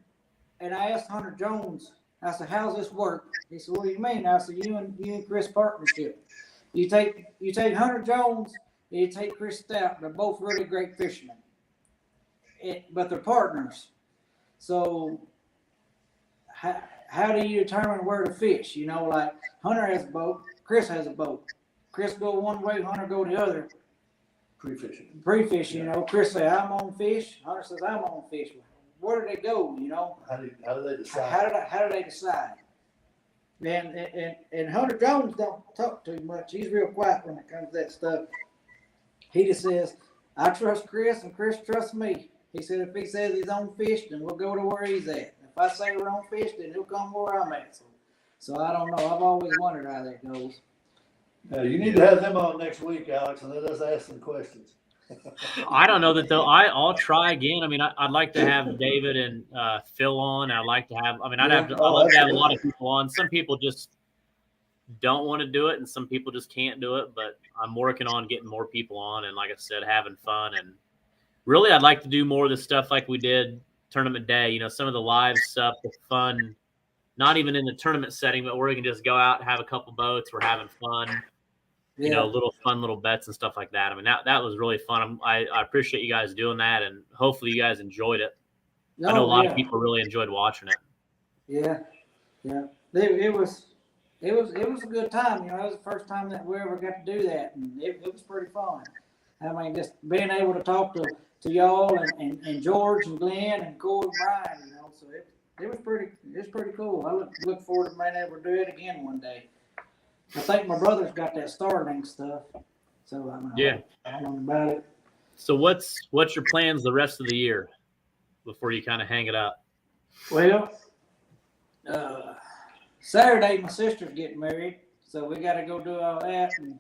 and I asked Hunter Jones, I said, "How's this work?" He said, "What do you mean?" I said, you and Chris partnership. You take Hunter Jones and you take Chris Stout. They're both really great fishermen. But they're partners. So how do you determine where to fish? Like Hunter has a boat, Chris has a boat. Chris go one way, Hunter go the other. Pre-fishing, Chris say, "I'm on fish." Hunter says, "I'm on fish." Where do they go, How do they decide? How do they decide? And Hunter Jones don't talk too much. He's real quiet when it comes to that stuff. He just says, "I trust Chris and Chris trusts me." He said, "If he says he's on fish, then we'll go to where he's at. If I say we're on fish, then he'll come where I'm at." So I don't know. I've always wondered how that goes. You need to have them on next week, Alex, and let us ask some questions. I don't know that though. I'll try again. I mean, I'd like to have David and Phil on. I'd like to have. I mean, I'd love to have a lot of people on. Some people just don't want to do it, and some people just can't do it. But I'm working on getting more people on, and like I said, having fun. And really, I'd like to do more of the stuff like we did tournament day. Some of the live stuff, the fun. Not even in the tournament setting, but where we can just go out and have a couple boats. We're having fun. Little fun little bets and stuff like that. I mean, that was really fun. I appreciate you guys doing that, and hopefully you guys enjoyed it. I know a lot of people really enjoyed watching it. Yeah. It was a good time. It was the first time that we ever got to do that, and it was pretty fun. I mean, just being able to talk to y'all and George and Glenn and Corey and Brian, so it was pretty cool. I look forward to being able to do it again one day. I think my brother's got that Starlink stuff, so I don't know about it. So what's your plans the rest of the year before you kind of hang it up? Well, Saturday, my sister's getting married, so we got to go do all that. And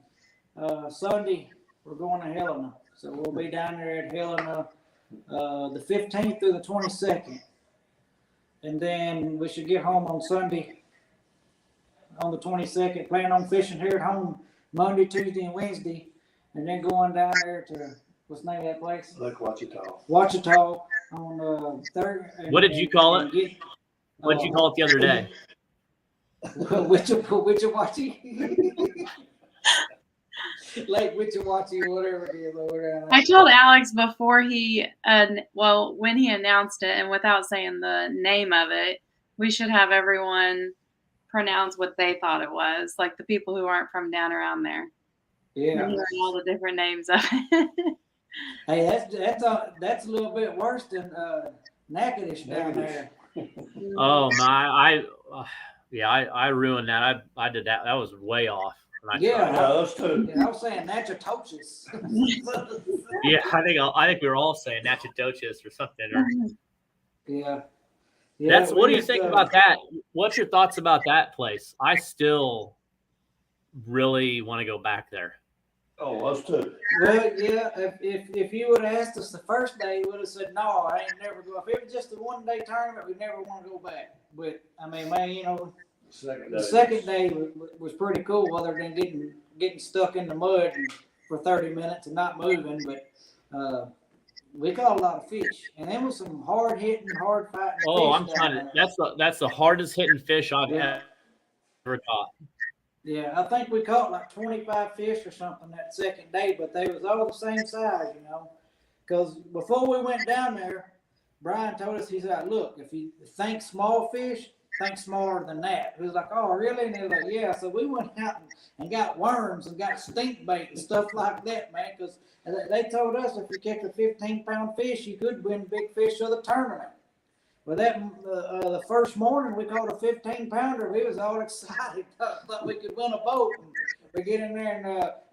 Sunday, we're going to Helena, so we'll be down there at Helena the 15th through the 22nd, and then we should get home on Sunday on the 22nd. Plan on fishing here at home Monday, Tuesday, and Wednesday, and then going down there to what's the name of that place? Lake Ouachita. Ouachita on third. What did you call it? What did you call it the other day? Wichawachi. Lake Wichawachi, whatever it is over there. I told Alex before when he announced it, and without saying the name of it, we should have everyone pronounce what they thought it was, like the people who aren't from down around there. Yeah. Hearing all the different names of it. Hey, that's a little bit worse than Natchitoches down there. Oh my! I ruined that. I did that. That was way off. Yeah, those two. I was saying Natchitoches. Yeah, I think we were all saying Natchitoches or something. Or, yeah. That's. What do you think about that? What's your thoughts about that place? I still really want to go back there. Oh, those two. Well, yeah. If you would have asked us the first day, we would have said no. I ain't never go. If it was just a 1-day tournament, we never want to go back. But I mean, man, the second day was pretty cool, other than getting stuck in the mud for 30 minutes and not moving. But we caught a lot of fish, and there was some hard hitting, hard fighting. Oh, fish I'm trying to. That's the hardest hitting fish I've ever caught. Yeah, I think we caught like 25 fish or something that second day, but they was all the same size, Because before we went down there, Brian told us, he's like, look, if you think small fish, think smaller than that. He was like, oh, really? And he was like, yeah. So we went out and got worms and got stink bait and stuff like that, man, because they told us if you catch a 15-pound fish, you could win big fish of the tournament. Well, the first morning we caught a 15-pounder. We was all excited, thought we could win a boat. And we get in there and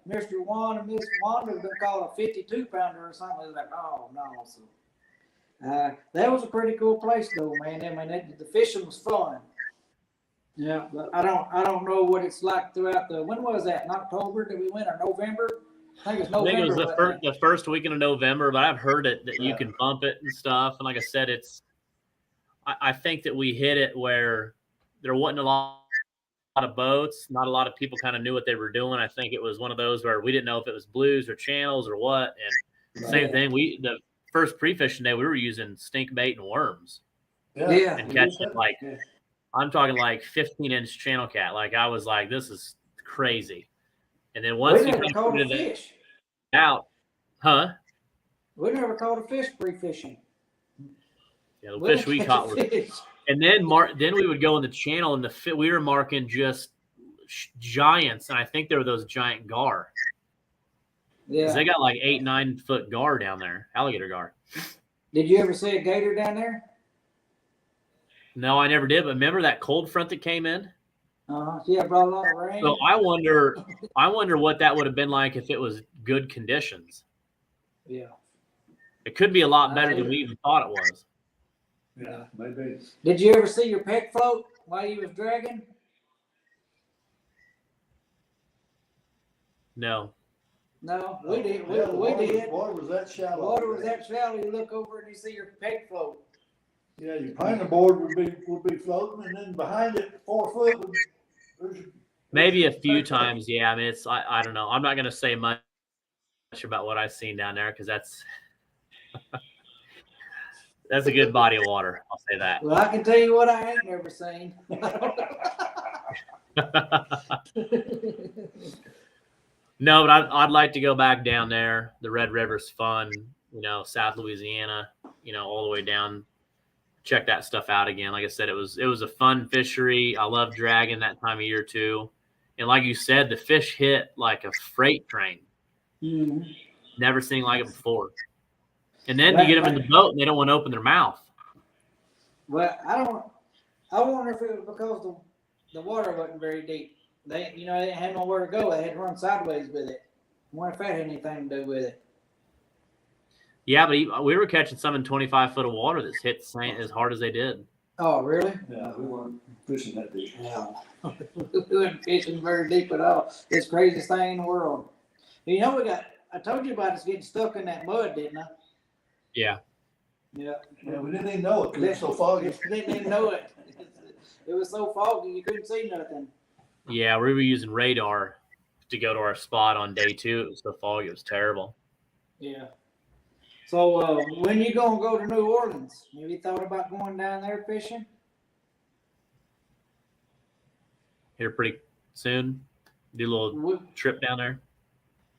Mr. Juan and Miss Wanda been caught a 52-pounder or something. We was like, oh no. So that was a pretty cool place though, man. I mean, the fishing was fun. Yeah, but I don't know what it's like throughout when was that? In October did we win or November? I think it's November. I think it was the first weekend of November, but I've heard that you can bump it and stuff. And like I said, I think that we hit it where there wasn't a lot of boats. Not a lot of people kind of knew what they were doing. I think it was one of those where we didn't know if it was blues or channels or what. And same thing. The first pre-fishing day, we were using stink bait and worms. Yeah. And catching I'm talking like 15-inch channel cat. Like I was like, this is crazy. And then once we never caught a fish. Out, huh? We never caught a fish pre-fishing. Yeah, the fish we caught were, and then we would go in the channel and we were marking just giants, and I think they were those giant gar. Yeah, they got like 8-9 foot gar down there, alligator gar. Did you ever see a gator down there? No, I never did. But remember that cold front that came in? Yeah, brought a lot of rain. So I wonder what that would have been like if it was good conditions. Yeah, it could be a lot better than we even thought it was. Yeah, maybe. Did you ever see your peg float while you was dragging? No. No, we did. We did. Water was that shallow. Water was that shallow. You look over and you see your peg float. Yeah, your painter board would be floating, and then behind it, 4 foot. Maybe a few times, yeah. I mean, I don't know. I'm not going to say much about what I've seen down there because that's that's a good body of water. I'll say that. Well, I can tell you what I ain't never seen. No, but I'd like to go back down there. The Red River's fun, South Louisiana, all the way down. Check that stuff out again. Like I said, it was a fun fishery. I love dragging that time of year too. And like you said, the fish hit like a freight train. Mm-hmm. Never seen like it before. And then you get them in the boat and they don't want to open their mouth. Well, I wonder if it was because the water wasn't very deep. They didn't have nowhere to go. They had to run sideways with it. I wonder if that had anything to do with it. Yeah, but we were catching some in 25 foot of water that's hit as hard as they did. Oh, really? Yeah, we weren't fishing that deep. Yeah. We weren't fishing very deep at all. It's the craziest thing in the world. You know, I told you about us getting stuck in that mud, didn't I? Yeah. Yeah. Yeah, we didn't even know it 'cause it was so foggy. Didn't even know it. It was so foggy you couldn't see nothing. Yeah, we were using radar to go to our spot on day 2. It was so foggy. It was terrible. Yeah. So when you gonna go to New Orleans? Have you thought about going down there fishing? Here pretty soon. Do a little trip down there.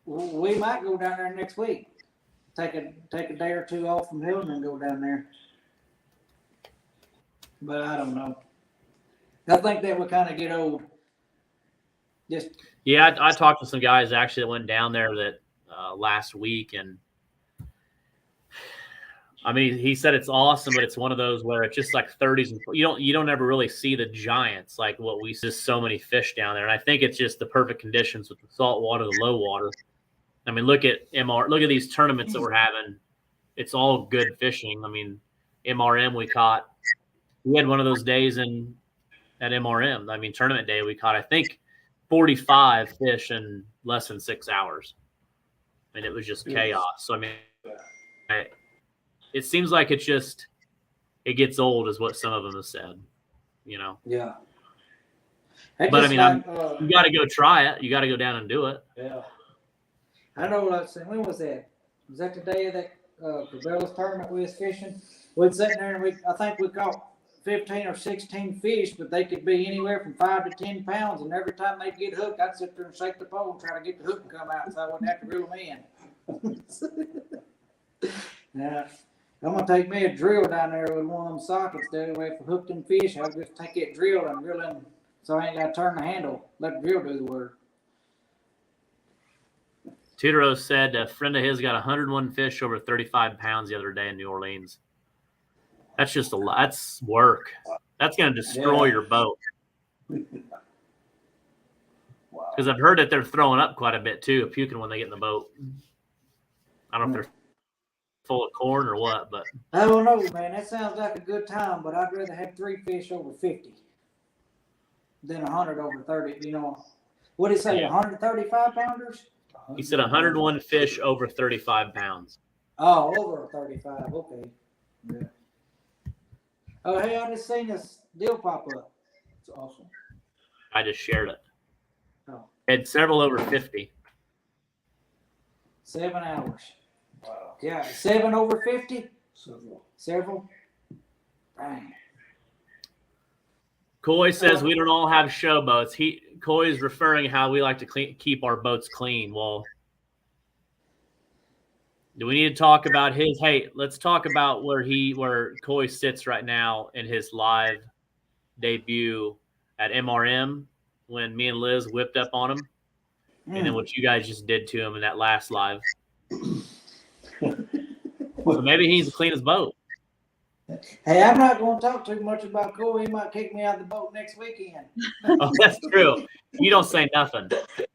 We might go down there next week. Take a day or two off from Hilton and go down there. But I don't know. I think that would kind of get old. Just Yeah, I talked to some guys actually that went down there that last week, and I mean, he said it's awesome, but it's one of those where it's just like 30s, and you don't ever really see the giants like what we see. Just so many fish down there, and I think it's just the perfect conditions with the salt water, the low water. I mean, look at look at these tournaments that we're having. It's all good fishing. I mean, MRM we had one of those days at MRM. I mean, tournament day we caught I think 45 fish in less than 6 hours. I mean, it was just chaos. So I mean, it seems like it gets old, is what some of them have said. You know. yeah. But I mean, you got to go try it. You got to go down and do it. Yeah. I know. When was that? Was that the day of that Cabela's tournament we was fishing? We'd sit there and I think we caught 15 or 16 fish, but they could be anywhere from 5 to 10 pounds. And every time they'd get hooked, I'd sit there and shake the pole and try to get the hook to come out so I wouldn't have to reel them in. Yeah. I'm going to take me a drill down there with one of them sockets there. If I hook them fish, I'll just take that drill and drill them so I ain't got to turn the handle. Let the drill do the work. Tudoro said a friend of his got 101 fish over 35 pounds the other day in New Orleans. That's just that's work. That's going to destroy your boat. Because I've heard that they're throwing up quite a bit too, puking when they get in the boat. I don't know if they're full of corn or what, but I don't know, man. That sounds like a good time, but I'd rather have 3 fish over 50 than 100 over 30. You know, what did he say? 135 pounders? He said 101 fish over 35 pounds. Oh, over 35. Okay. Yeah. Oh, hey, I just seen this deal pop up. It's awesome. I just shared it. Oh. Had several over 50. 7 hours. Wow. Yeah, 7 over 50? Several. Dang. Coy says we don't all have showboats. Coy's referring how we like to keep our boats clean. Well, do we need to talk about his? Hey, let's talk about where Coy sits right now in his live debut at MRM when me and Liz whipped up on him, and then what you guys just did to him in that last live. So maybe he's the cleanest boat. Hey, I'm not going to talk too much about Coy. He might kick me out of the boat next weekend. Oh, that's true. You don't say nothing.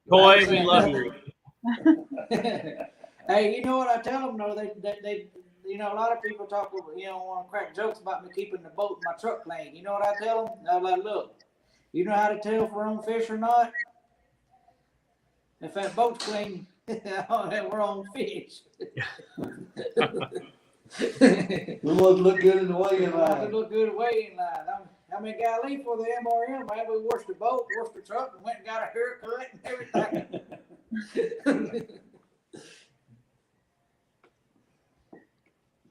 Coy, we love you. Hey, you know what I tell them though? They you know, a lot of people talk, want to crack jokes about me keeping the boat in my truck clean. You know what I tell them? I'm like, look, you know how to tell if we're on fish or not? If that boat's clean, we're on fish. We want to look good in the weighing line. Look good in weighing line. I mean, got to leave for the MRM, man. We washed the boat, washed the truck, and went and got a haircut and everything.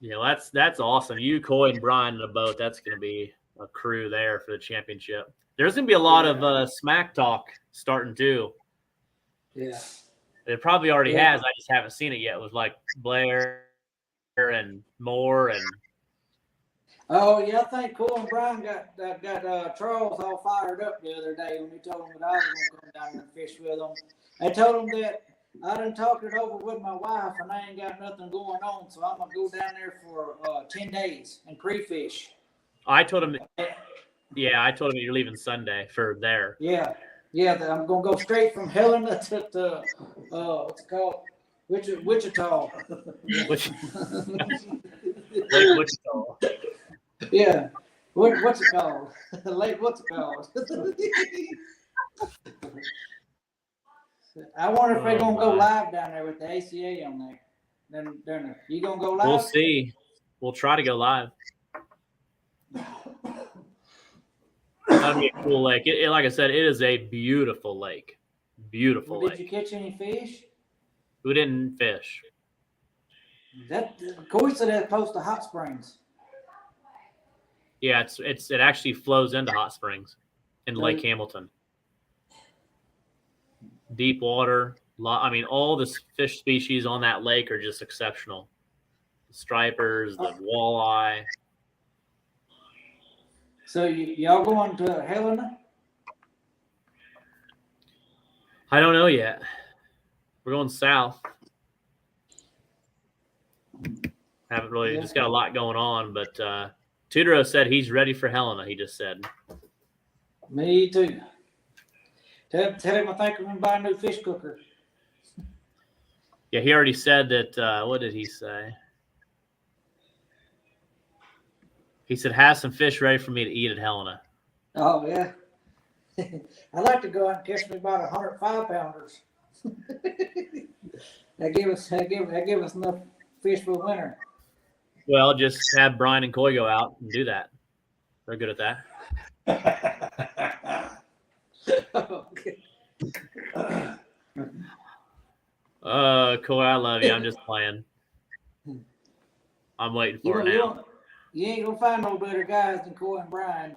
Yeah, well, that's awesome. You, Coy, and Brian in a boat. That's going to be a crew there for the championship. There's going to be a lot of smack talk starting too. Yeah. It probably already has. I just haven't seen it yet. With like Blair and Moore and. Oh yeah, I think Coy and Brian got Charles all fired up the other day when he told them that I was going to come down there and fish with them. I told them that I done talked it over with my wife and I ain't got nothing going on, so I'm gonna go down there for 10 days and pre-fish. I told him. Yeah, I told him you're leaving Sunday for there. Yeah, I'm gonna go straight from Helena to what's it called? Wichita. Lake Wichita. Yeah. What's it called? Lake, what's it called? I wonder if they're gonna go live down there with the ACA on there. Then you gonna go live? We'll see. We'll try to go live. That'd be a cool lake. Like I said, it is a beautiful lake. Beautiful Did lake. you catch any fish? We didn't fish. That Corey said that's close to hot springs. Yeah, it actually flows into hot springs in Lake Hamilton. Deep water. I mean, all the fish species on that lake are just exceptional. The stripers, the walleye. So y'all going to Helena? I don't know yet. We're going south. Haven't really, just got a lot going on, but Tudoro said he's ready for Helena, he just said. Me too. Tell him I think I'm going to buy a new fish cooker. Yeah, he already said that. What did he say? He said, have some fish ready for me to eat at Helena. Oh, yeah. I like to go out and catch me about 105 pounders. That give us enough fish for winter. Well, just have Brian and Coy go out and do that. They're good at that. Okay. Coy, I love you. I'm just playing. I'm waiting for it now. You ain't gonna find no better guys than Coy and Brian.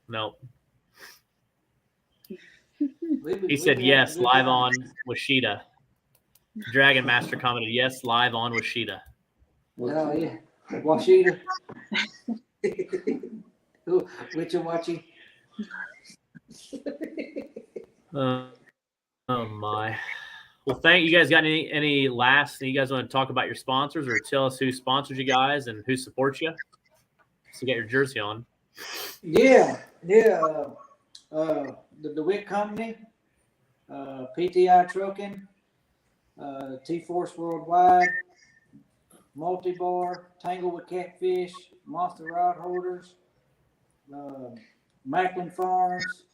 Nope. He said yes, live on with Sheeta. Dragon Master commented, yes, live on with Sheeta. Oh, yeah. Washita. Which are watching. Oh my. Well, thank you guys. Got any last? You guys want to talk about your sponsors or tell us who sponsors you guys and who supports you? So get your jersey on. Yeah. The DeWitt Company, PTI Trucking, T-Force Worldwide, Multi-Bar, Tangle with Catfish, Monster Rod Holders, Macklin Farms,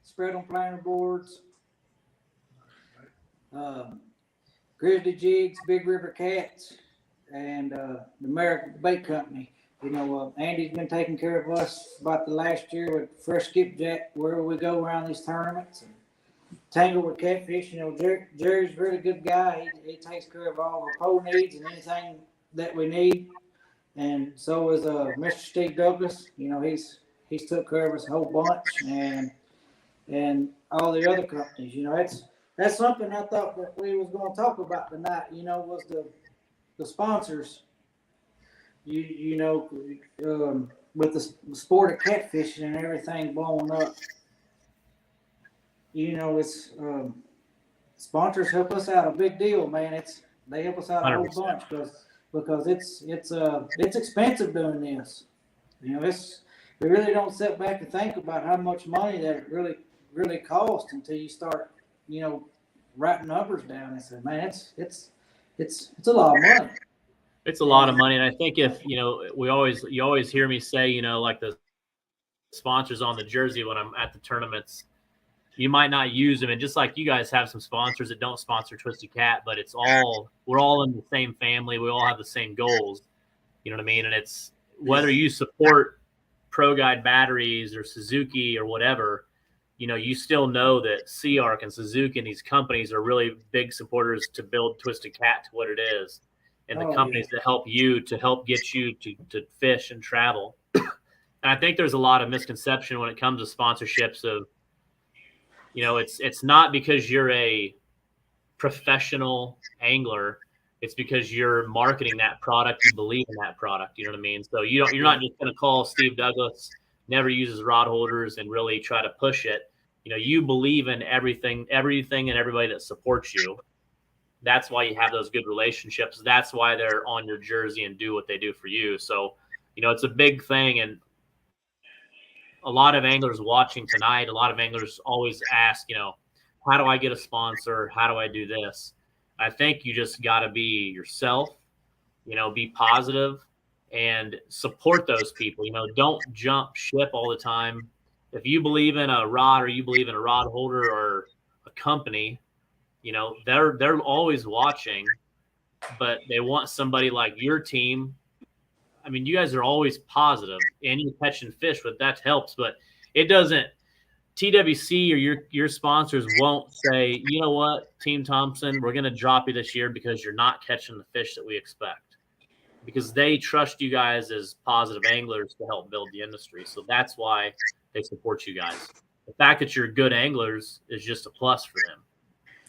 Spread on Planter Boards, Grizzly Jigs, Big River Cats, and the American Bait Company. You know, Andy's been taking care of us about the last year with Fresh Skipjack, wherever we go around these tournaments. And Tangle with Catfish, you know, Jerry's a really good guy. He takes care of all our pole needs and anything that we need. And so is Mr. Steve Douglas. You know, he's took care of us a whole bunch, and all the other companies. You know, that's something I thought that we was going to talk about tonight. You know, was the sponsors. You know, with the sport of catfishing and everything blowing up. You know, it's sponsors help us out a big deal, man. They help us out a 100%. whole bunch because it's expensive doing this. You know, we really don't sit back and think about how much money that it really costs until you start, you know, writing numbers down and say, man, it's a lot of money. It's a lot of money, and I think if you know, you always hear me say, you know, like the sponsors on the jersey when I'm at the tournaments, you might not use them, and just like you guys have some sponsors that don't sponsor Twisted Cat, but we're all in the same family, we all have the same goals, you know what I mean? And it's whether you support Pro Guide batteries or Suzuki or whatever, you know, you still know that Sea-Ark and Suzuki and these companies are really big supporters to build Twisted Cat to what it is. And the companies that help you to help get you to fish and travel. And I think there's a lot of misconception when it comes to sponsorships of, you know, it's not because you're a professional angler, it's because you're marketing that product, you believe in that product, you know what I mean? So you're not just going to call Steve Douglas, never uses rod holders, and really try to push it. You know, you believe in everything and everybody that supports you. That's why you have those good relationships. That's why they're on your jersey and do what they do for you. So, you know, it's a big thing. And a lot of anglers watching tonight, a lot of anglers always ask, you know, how do I get a sponsor? How do I do this? I think you just got to be yourself, you know, be positive, and support those people. Don't jump ship all the time. If you believe in a rod or you believe in a rod holder or a company, they're always watching, but they want somebody like your team. I mean, you guys are always positive and you catching fish, but that helps. But it doesn't. TWC or your sponsors won't say, you know what, Team Thompson, we're going to drop you this year because you're not catching the fish that we expect. Because they trust you guys as positive anglers to help build the industry. So that's why they support you guys. The fact that you're good anglers is just a plus for them.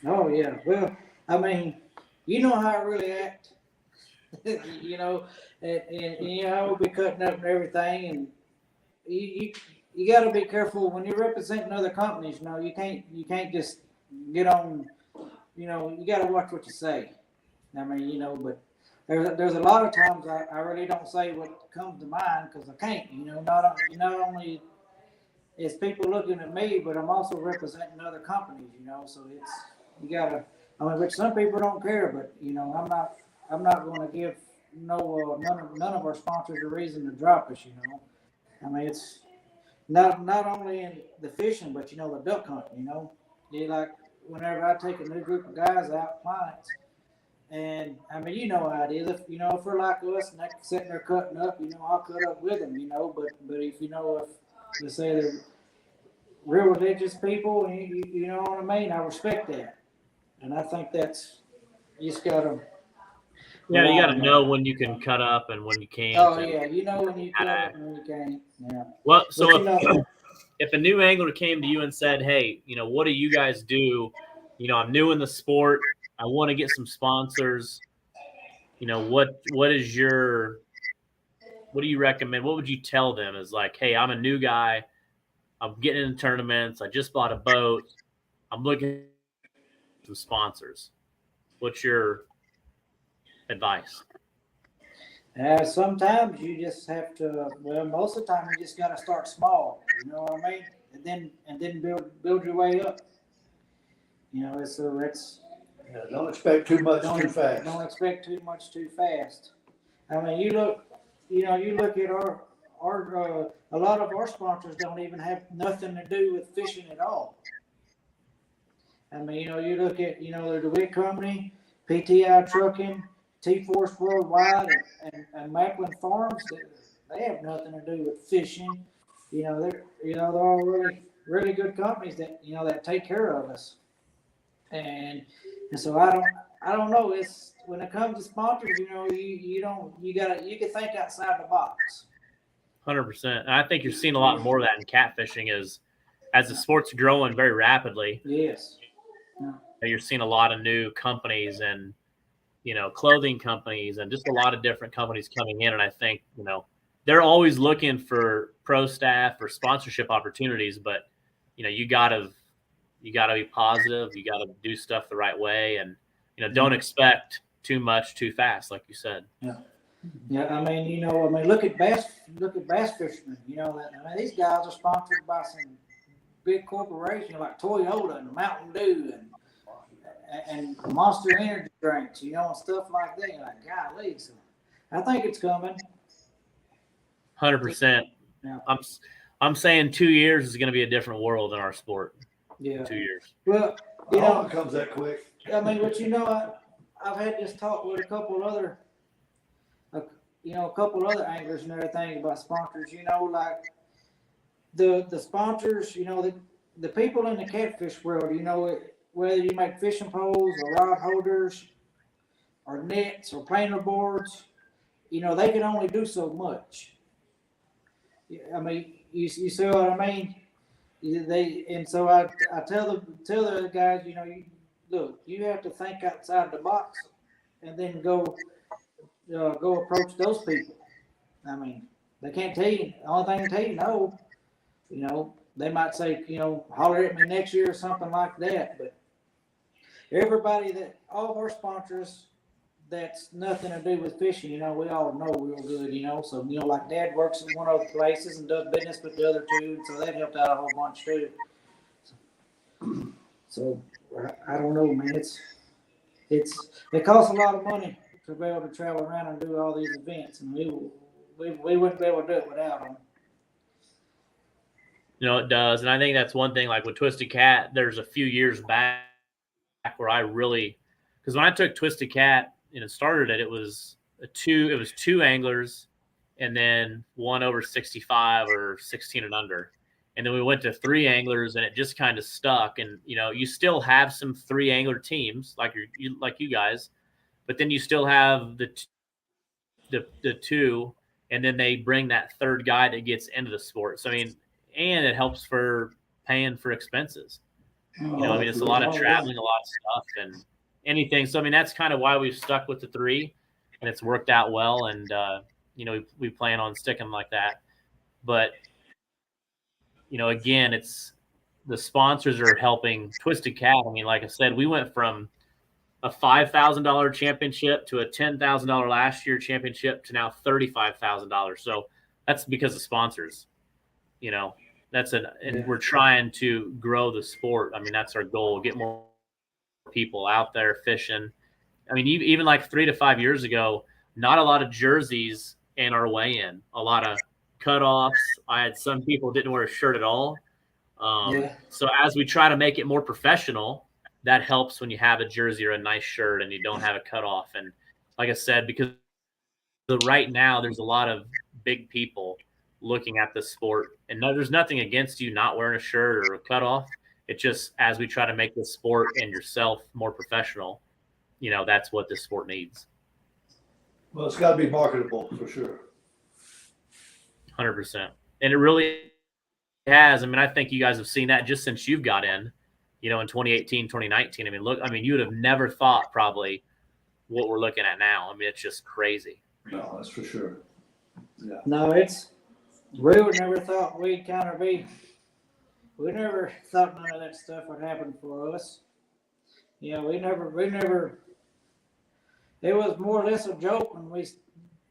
Oh yeah. Well, I mean, you know how I really act. and we'll be cutting up and everything, and you got to be careful when you're representing other companies. You can't just get on. You got to watch what you say. I mean, but there's a lot of times I really don't say what comes to mind because I can't. Not only is people looking at me, but I'm also representing other companies. So you gotta. I mean, which some people don't care, but I'm not going to give none of our sponsors a reason to drop us. I mean, it's not only in the fishing, but the duck hunting. Like whenever I take a new group of guys out, clients. And I mean, how it is. If they're like us and they're sitting there cutting up, I'll cut up with them, But if if let's say they're real religious people, and you know what I mean, I respect that, and I think that's you just gotta. Yeah, you got to know when you can cut up and when you can't. Oh yeah, when you cut up and when you can't. Yeah. Well, so if a new angler came to you and said, "Hey, what do you guys do? I'm new in the sport. I want to get some sponsors. What do you recommend? What would you tell them is like, hey, I'm a new guy. I'm getting into tournaments. I just bought a boat. I'm looking for some sponsors. What's your advice? Sometimes you just have to. Well, most of the time you just got to start small. You know what I mean? And then build your way up. Don't expect too much too fast. Don't expect too much too fast. I mean, you look at our a lot of our sponsors don't even have nothing to do with fishing at all. I mean, you look at the DeWitt Company, PTI Trucking, T-Force Worldwide, and Macklin Farms. They have nothing to do with fishing. They're all really good companies that that take care of us. And so I don't know. It's when it comes to sponsors, you can think outside the box. 100%. And I think you're seeing a lot more of that in catfishing as the sport's growing very rapidly. Yes. Yeah. You're seeing a lot of new companies and clothing companies and just a lot of different companies coming in. And I think they're always looking for pro staff or sponsorship opportunities, but you gotta be positive. You gotta do stuff the right way, and don't expect too much too fast, like you said. Yeah. Yeah, I mean, look at bass fishermen. These guys are sponsored by some big corporations like Toyota and Mountain Dew and Monster Energy drinks, and stuff like that. You're like, golly, so I think it's coming. 100%. Yeah. I'm saying 2 years is going to be a different world in our sport. Yeah. 2 years. Well, it comes that quick. I mean, but I've had this talk with a couple other anglers and everything about sponsors. Like the sponsors, the people in the catfish world. Whether you make fishing poles or rod holders or nets or planer boards, they can only do so much. I mean, you see what I mean? So I tell the guys, you have to think outside the box, and then go approach those people. I mean, they can't tell you. The only thing they tell you no. They might say, holler at me next year or something like that. But all of our sponsors, that's nothing to do with fishing. We all know real good. So like Dad works in one of the places and does business with the other two, and so that helped out a whole bunch too. So I don't know, man. It costs a lot of money to be able to travel around and do all these events, and we wouldn't be able to do it without them. It does. And I think that's one thing, like with Twisted Cat, there's a few years back where I really, because when I took Twisted Cat and started it, it was two anglers and then one over 65 or 16 and under. And then we went to 3 anglers and it just kind of stuck. And, you still have some 3 angler teams like you guys, but then you still have the 2, and then they bring that third guy that gets into the sport. So, and it helps for paying for expenses. It's a lot of traveling, a lot of stuff and anything. So, that's kind of why we've stuck with the 3 and it's worked out well. And, we plan on sticking like that. But, again, it's the sponsors are helping Twisted Cat. Like I said, we went from a $5,000 championship to a $10,000 last year championship to now $35,000. So that's because of sponsors. And we're trying to grow the sport. That's our goal. Get more people out there fishing. Even like 3 to 5 years ago, not a lot of jerseys in our weigh-in. A lot of cutoffs. I had some people didn't wear a shirt at all. So as we try to make it more professional, that helps when you have a jersey or a nice shirt and you don't have a cutoff. And like I said, because right now there's a lot of big people looking at the sport, and there's nothing against you not wearing a shirt or a cutoff. It's just as we try to make the sport and yourself more professional, that's what this sport needs. Well, it's got to be marketable for sure. 100%. And it really has. I think you guys have seen that just since you've got in, in 2018, 2019. You would have never thought probably what we're looking at now. It's just crazy. No, that's for sure. Yeah. No, we would never thought we'd kind of be. We never thought none of that stuff would happen for us. We never. It was more or less a joke when we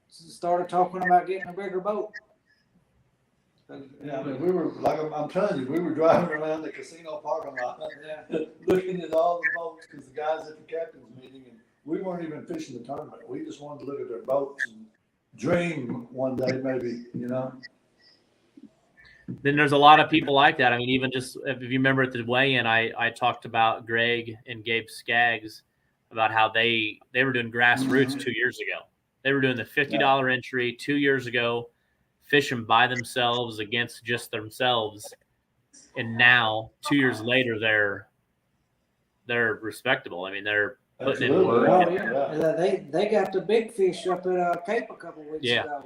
started talking about getting a bigger boat. Yeah, we were like I'm telling you, we were driving around the casino parking lot, looking at all the boats because the guys at the captain's meeting, and we weren't even fishing the tournament. We just wanted to look at their boats and dream one day, maybe. Then there's a lot of people like that. Even just if you remember at the weigh-in, I talked about Greg and Gabe Skaggs about how they were doing grassroots 2 years ago. They were doing the $50 entry 2 years ago, fishing by themselves against just themselves, and now 2 years later they're respectable. They're putting in work. Oh, yeah. They got the big fish up at Cape a couple weeks ago.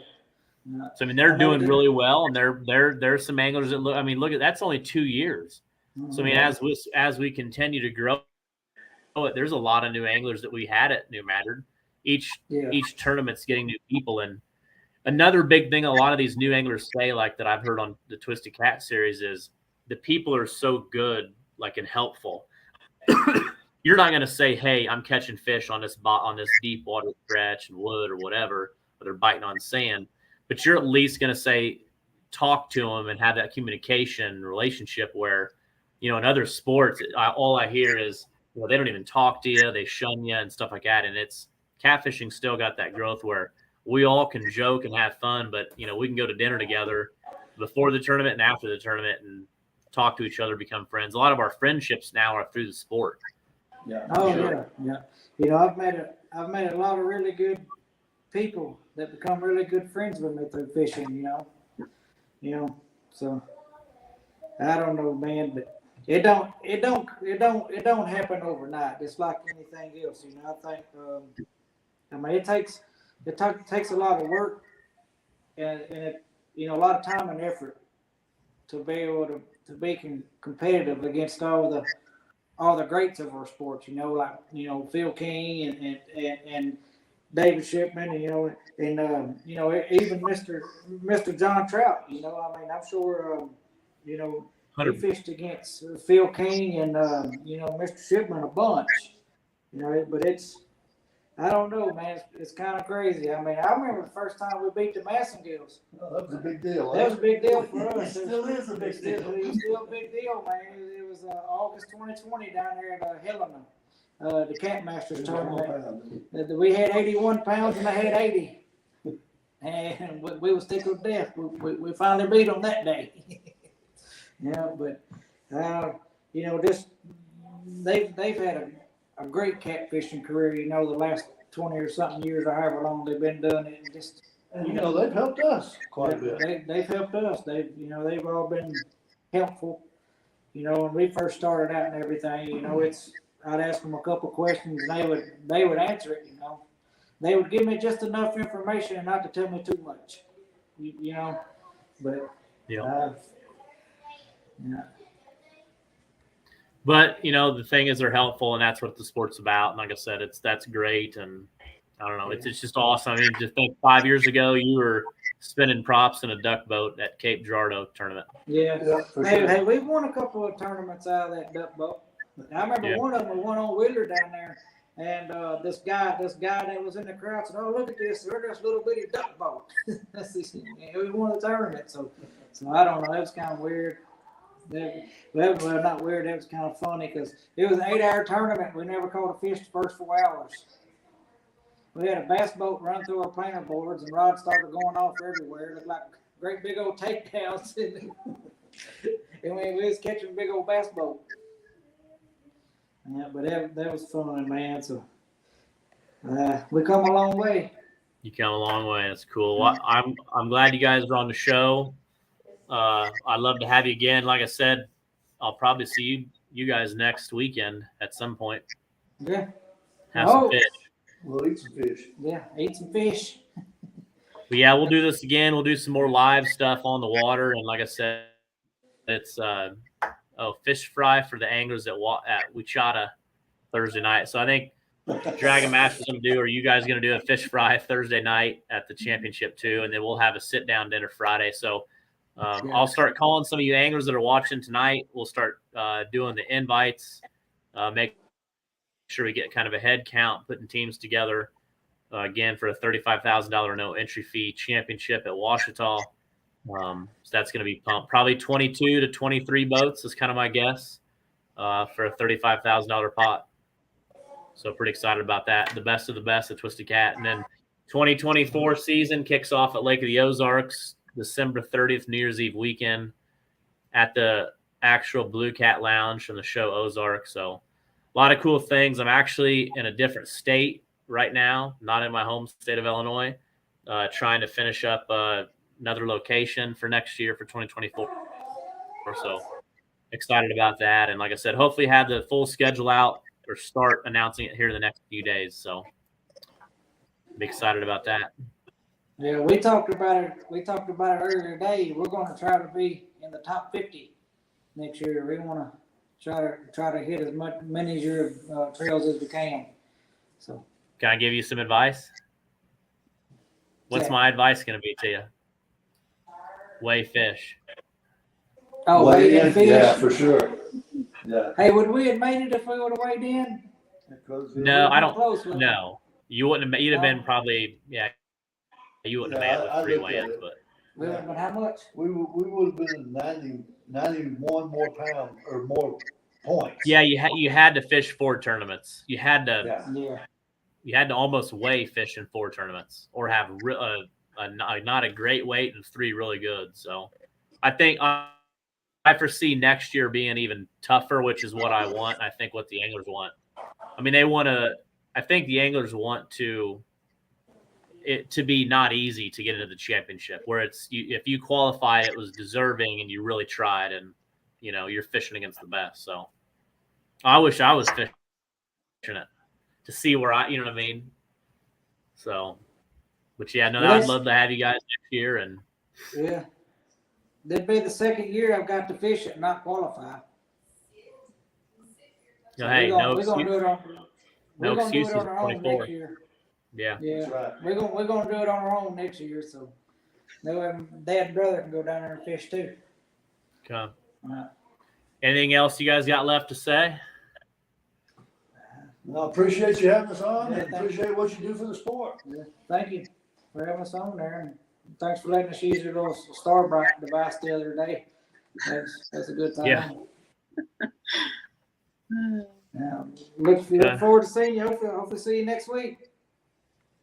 So they're doing really well, and there's some anglers that look at that's only 2 years. So as we continue to grow it, there's a lot of new anglers that we had at New Matter. Each tournament's getting new people. And another big thing a lot of these new anglers say, like that I've heard on the Twisted Cat series, is the people are so good, like, and helpful. You're not going to say, hey, I'm catching fish on this deep water stretch and wood or whatever, or they're biting on sand. But you're at least going to say, talk to them and have that communication relationship where, in other sports, all I hear is, they don't even talk to you. They shun you and stuff like that. And catfishing still got that growth where we all can joke and have fun, but, we can go to dinner together before the tournament and after the tournament and talk to each other, become friends. A lot of our friendships now are through the sport. Yeah. Oh, sure. Yeah. I've met a lot of really good people that become really good friends with me through fishing, so I don't know, man, but it don't happen overnight. It's like anything else, I think, it takes a lot of work and it, a lot of time and effort to be able to be competitive against all the greats of our sports, like Phil King and David Shipman, and even Mr. John Trout. I'm sure he fished against Phil King and Mr. Shipman a bunch. But I don't know, man. It's kind of crazy. I remember the first time we beat the Massengills. Oh, that was a big deal. That was a big deal for us. It still is a big deal. It was still a big deal, man. It was August 2020 down there at Helena. The Camp Masters tournament. We had 81 pounds and they had 80. and we was tickled to death. We finally beat them that day. But just they've had a great catfishing career. The last 20 or something years, or however long they've been doing it, and just And they've helped us quite a bit. they've helped us. They've all been helpful. When we first started out and everything, I'd ask them a couple questions and they would answer it. They would give me just enough information and not to tell me too much. But Yeah. yeah. But the thing is, they're helpful, and that's what the sport's about. And like I said, that's great, and I don't know, it's just awesome. I mean, just think 5 years ago, you were spinning props in a duck boat at Cape Girardeau tournament. Yeah. For Hey, sure. hey, we won a couple of tournaments out of that duck boat. I remember one of them, we won on Wheeler down there, and this guy that was in the crowd said, "Oh, look at this! They're this little bitty duck boat." We won the tournament, so I don't know. That was kind of weird. Well, not weird. That was kind of funny because it was an 8-hour tournament. We never caught a fish the first 4 hours. We had a bass boat run through our planer boards, and rods started going off everywhere. It looked like great big old takedowns. And we was catching a big old bass boat. Yeah, but that was fun, man. So we come a long way. You come a long way. That's cool. Well, I'm glad you guys are on the show. I'd love to have you again. Like I said, I'll probably see you guys next weekend at some point. Yeah. Have some fish. We'll eat some fish. Yeah, eat some fish. But yeah, we'll do this again. We'll do some more live stuff on the water. And like I said, it's fish fry for the anglers at Wichita Thursday night. So I think Dragon Master's going to do, or you guys going to do a fish fry Thursday night at the championship too. And then we'll have a sit down dinner Friday. So I'll start calling some of you anglers that are watching tonight. We'll start doing the invites, make sure we get kind of a head count, putting teams together again for a $35,000 no entry fee championship at Ouachita. So that's going to be pumped. Probably 22 to 23 boats is kind of my guess for a $35,000 pot. So pretty excited about that. The best of the best at Twisted Cat. And then 2024 season kicks off at Lake of the Ozarks, December 30th, New Year's Eve weekend at the actual Blue Cat Lounge from the show Ozark. So a lot of cool things. I'm actually in a different state right now, not in my home state of Illinois, trying to finish up another location for next year for 2024. So excited about that. And like I said, hopefully have the full schedule out or start announcing it here in the next few days. So I'm excited about that. Yeah, we talked about it. We talked about it earlier today. We're going to try to be in the top 50 next year. We want to try to hit as many of your trails as we can. So, can I give you some advice? What's my advice going to be to you? Weigh fish. Oh, weigh in fish? Yeah, for sure. Yeah. Hey, would we have made it if we would have weighed in? No, I don't. Close, no, you wouldn't have. You'd have been probably You wouldn't have made it with 3 weigh-ins, but we would have been how much? We would have been 91 more pounds or more points. Yeah, you had to fish 4 tournaments. You had to Yeah. You had to almost weigh fish in 4 tournaments, or have not a great weight and 3 really good. So I think I foresee next year being even tougher, which is what I want. I think what the anglers want. I mean, I think the anglers want it to be not easy to get into the championship, where if you qualified, it was deserving and you really tried, and you're fishing against the best. So I wish I was fishing it to see where you know what I mean. So, but yeah, no, I'd love to have you guys next year. And yeah, that'd be the second year I've got to fish it and not qualify. So hey, no excuses. We're gonna do it on our own 24. next year. Yeah. That's right. We're gonna do it on our own next year. So that way Dad and brother can go down there and fish too. Okay. Anything else you guys got left to say? Well, I appreciate you having us on, Yeah, and appreciate what you do for the sport. Yeah, thank you for having us on there, and thanks for letting us use your little Starbright device the other day. That's a good time. Yeah. Look forward to seeing you. Hopefully see you next week.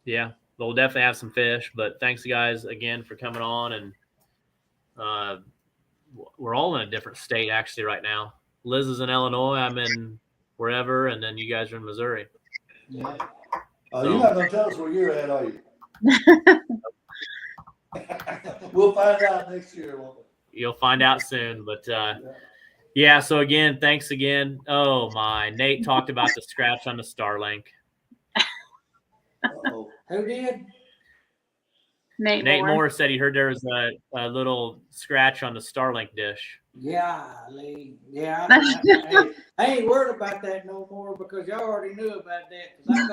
Yeah. we'll definitely have some fish. But thanks, guys, again for coming on. And we're all in a different state actually right now. Liz is in Illinois. I'm in wherever, and then you guys are in Missouri. Yeah. You're not gonna tell us where you're at, are you? We'll find out next year, won't we? You'll find out soon. But yeah. So again, thanks again. Oh my, Nate talked about the scratch on the Starlink. Uh-oh. Who did? Nate Moore Moore. said he heard there was a little scratch on the Starlink dish. Yeah, yeah. I ain't worried about that no more because y'all already knew about that. Cause I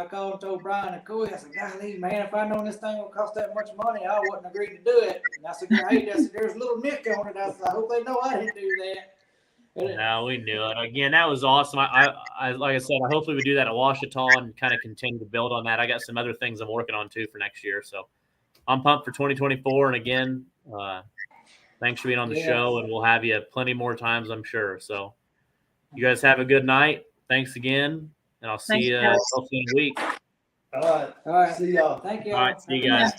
called and told Brian and Coy. I said, "Golly, man, if I known this thing would cost that much money, I wouldn't agree to do it." And I said, "Hey, there's a little nick on it." I said, "I hope they know I didn't do that." No, we knew it. Again, that was awesome. I like I said, I hopefully we do that at Ouachita and kind of continue to build on that. I got some other things I'm working on too for next year. So I'm pumped for 2024. And again, thanks for being on the show, and we'll have you plenty more times, I'm sure. So you guys have a good night. Thanks again, and I'll see you hopefully in a week. All right. All right. See y'all. Thank you. All right, see you guys.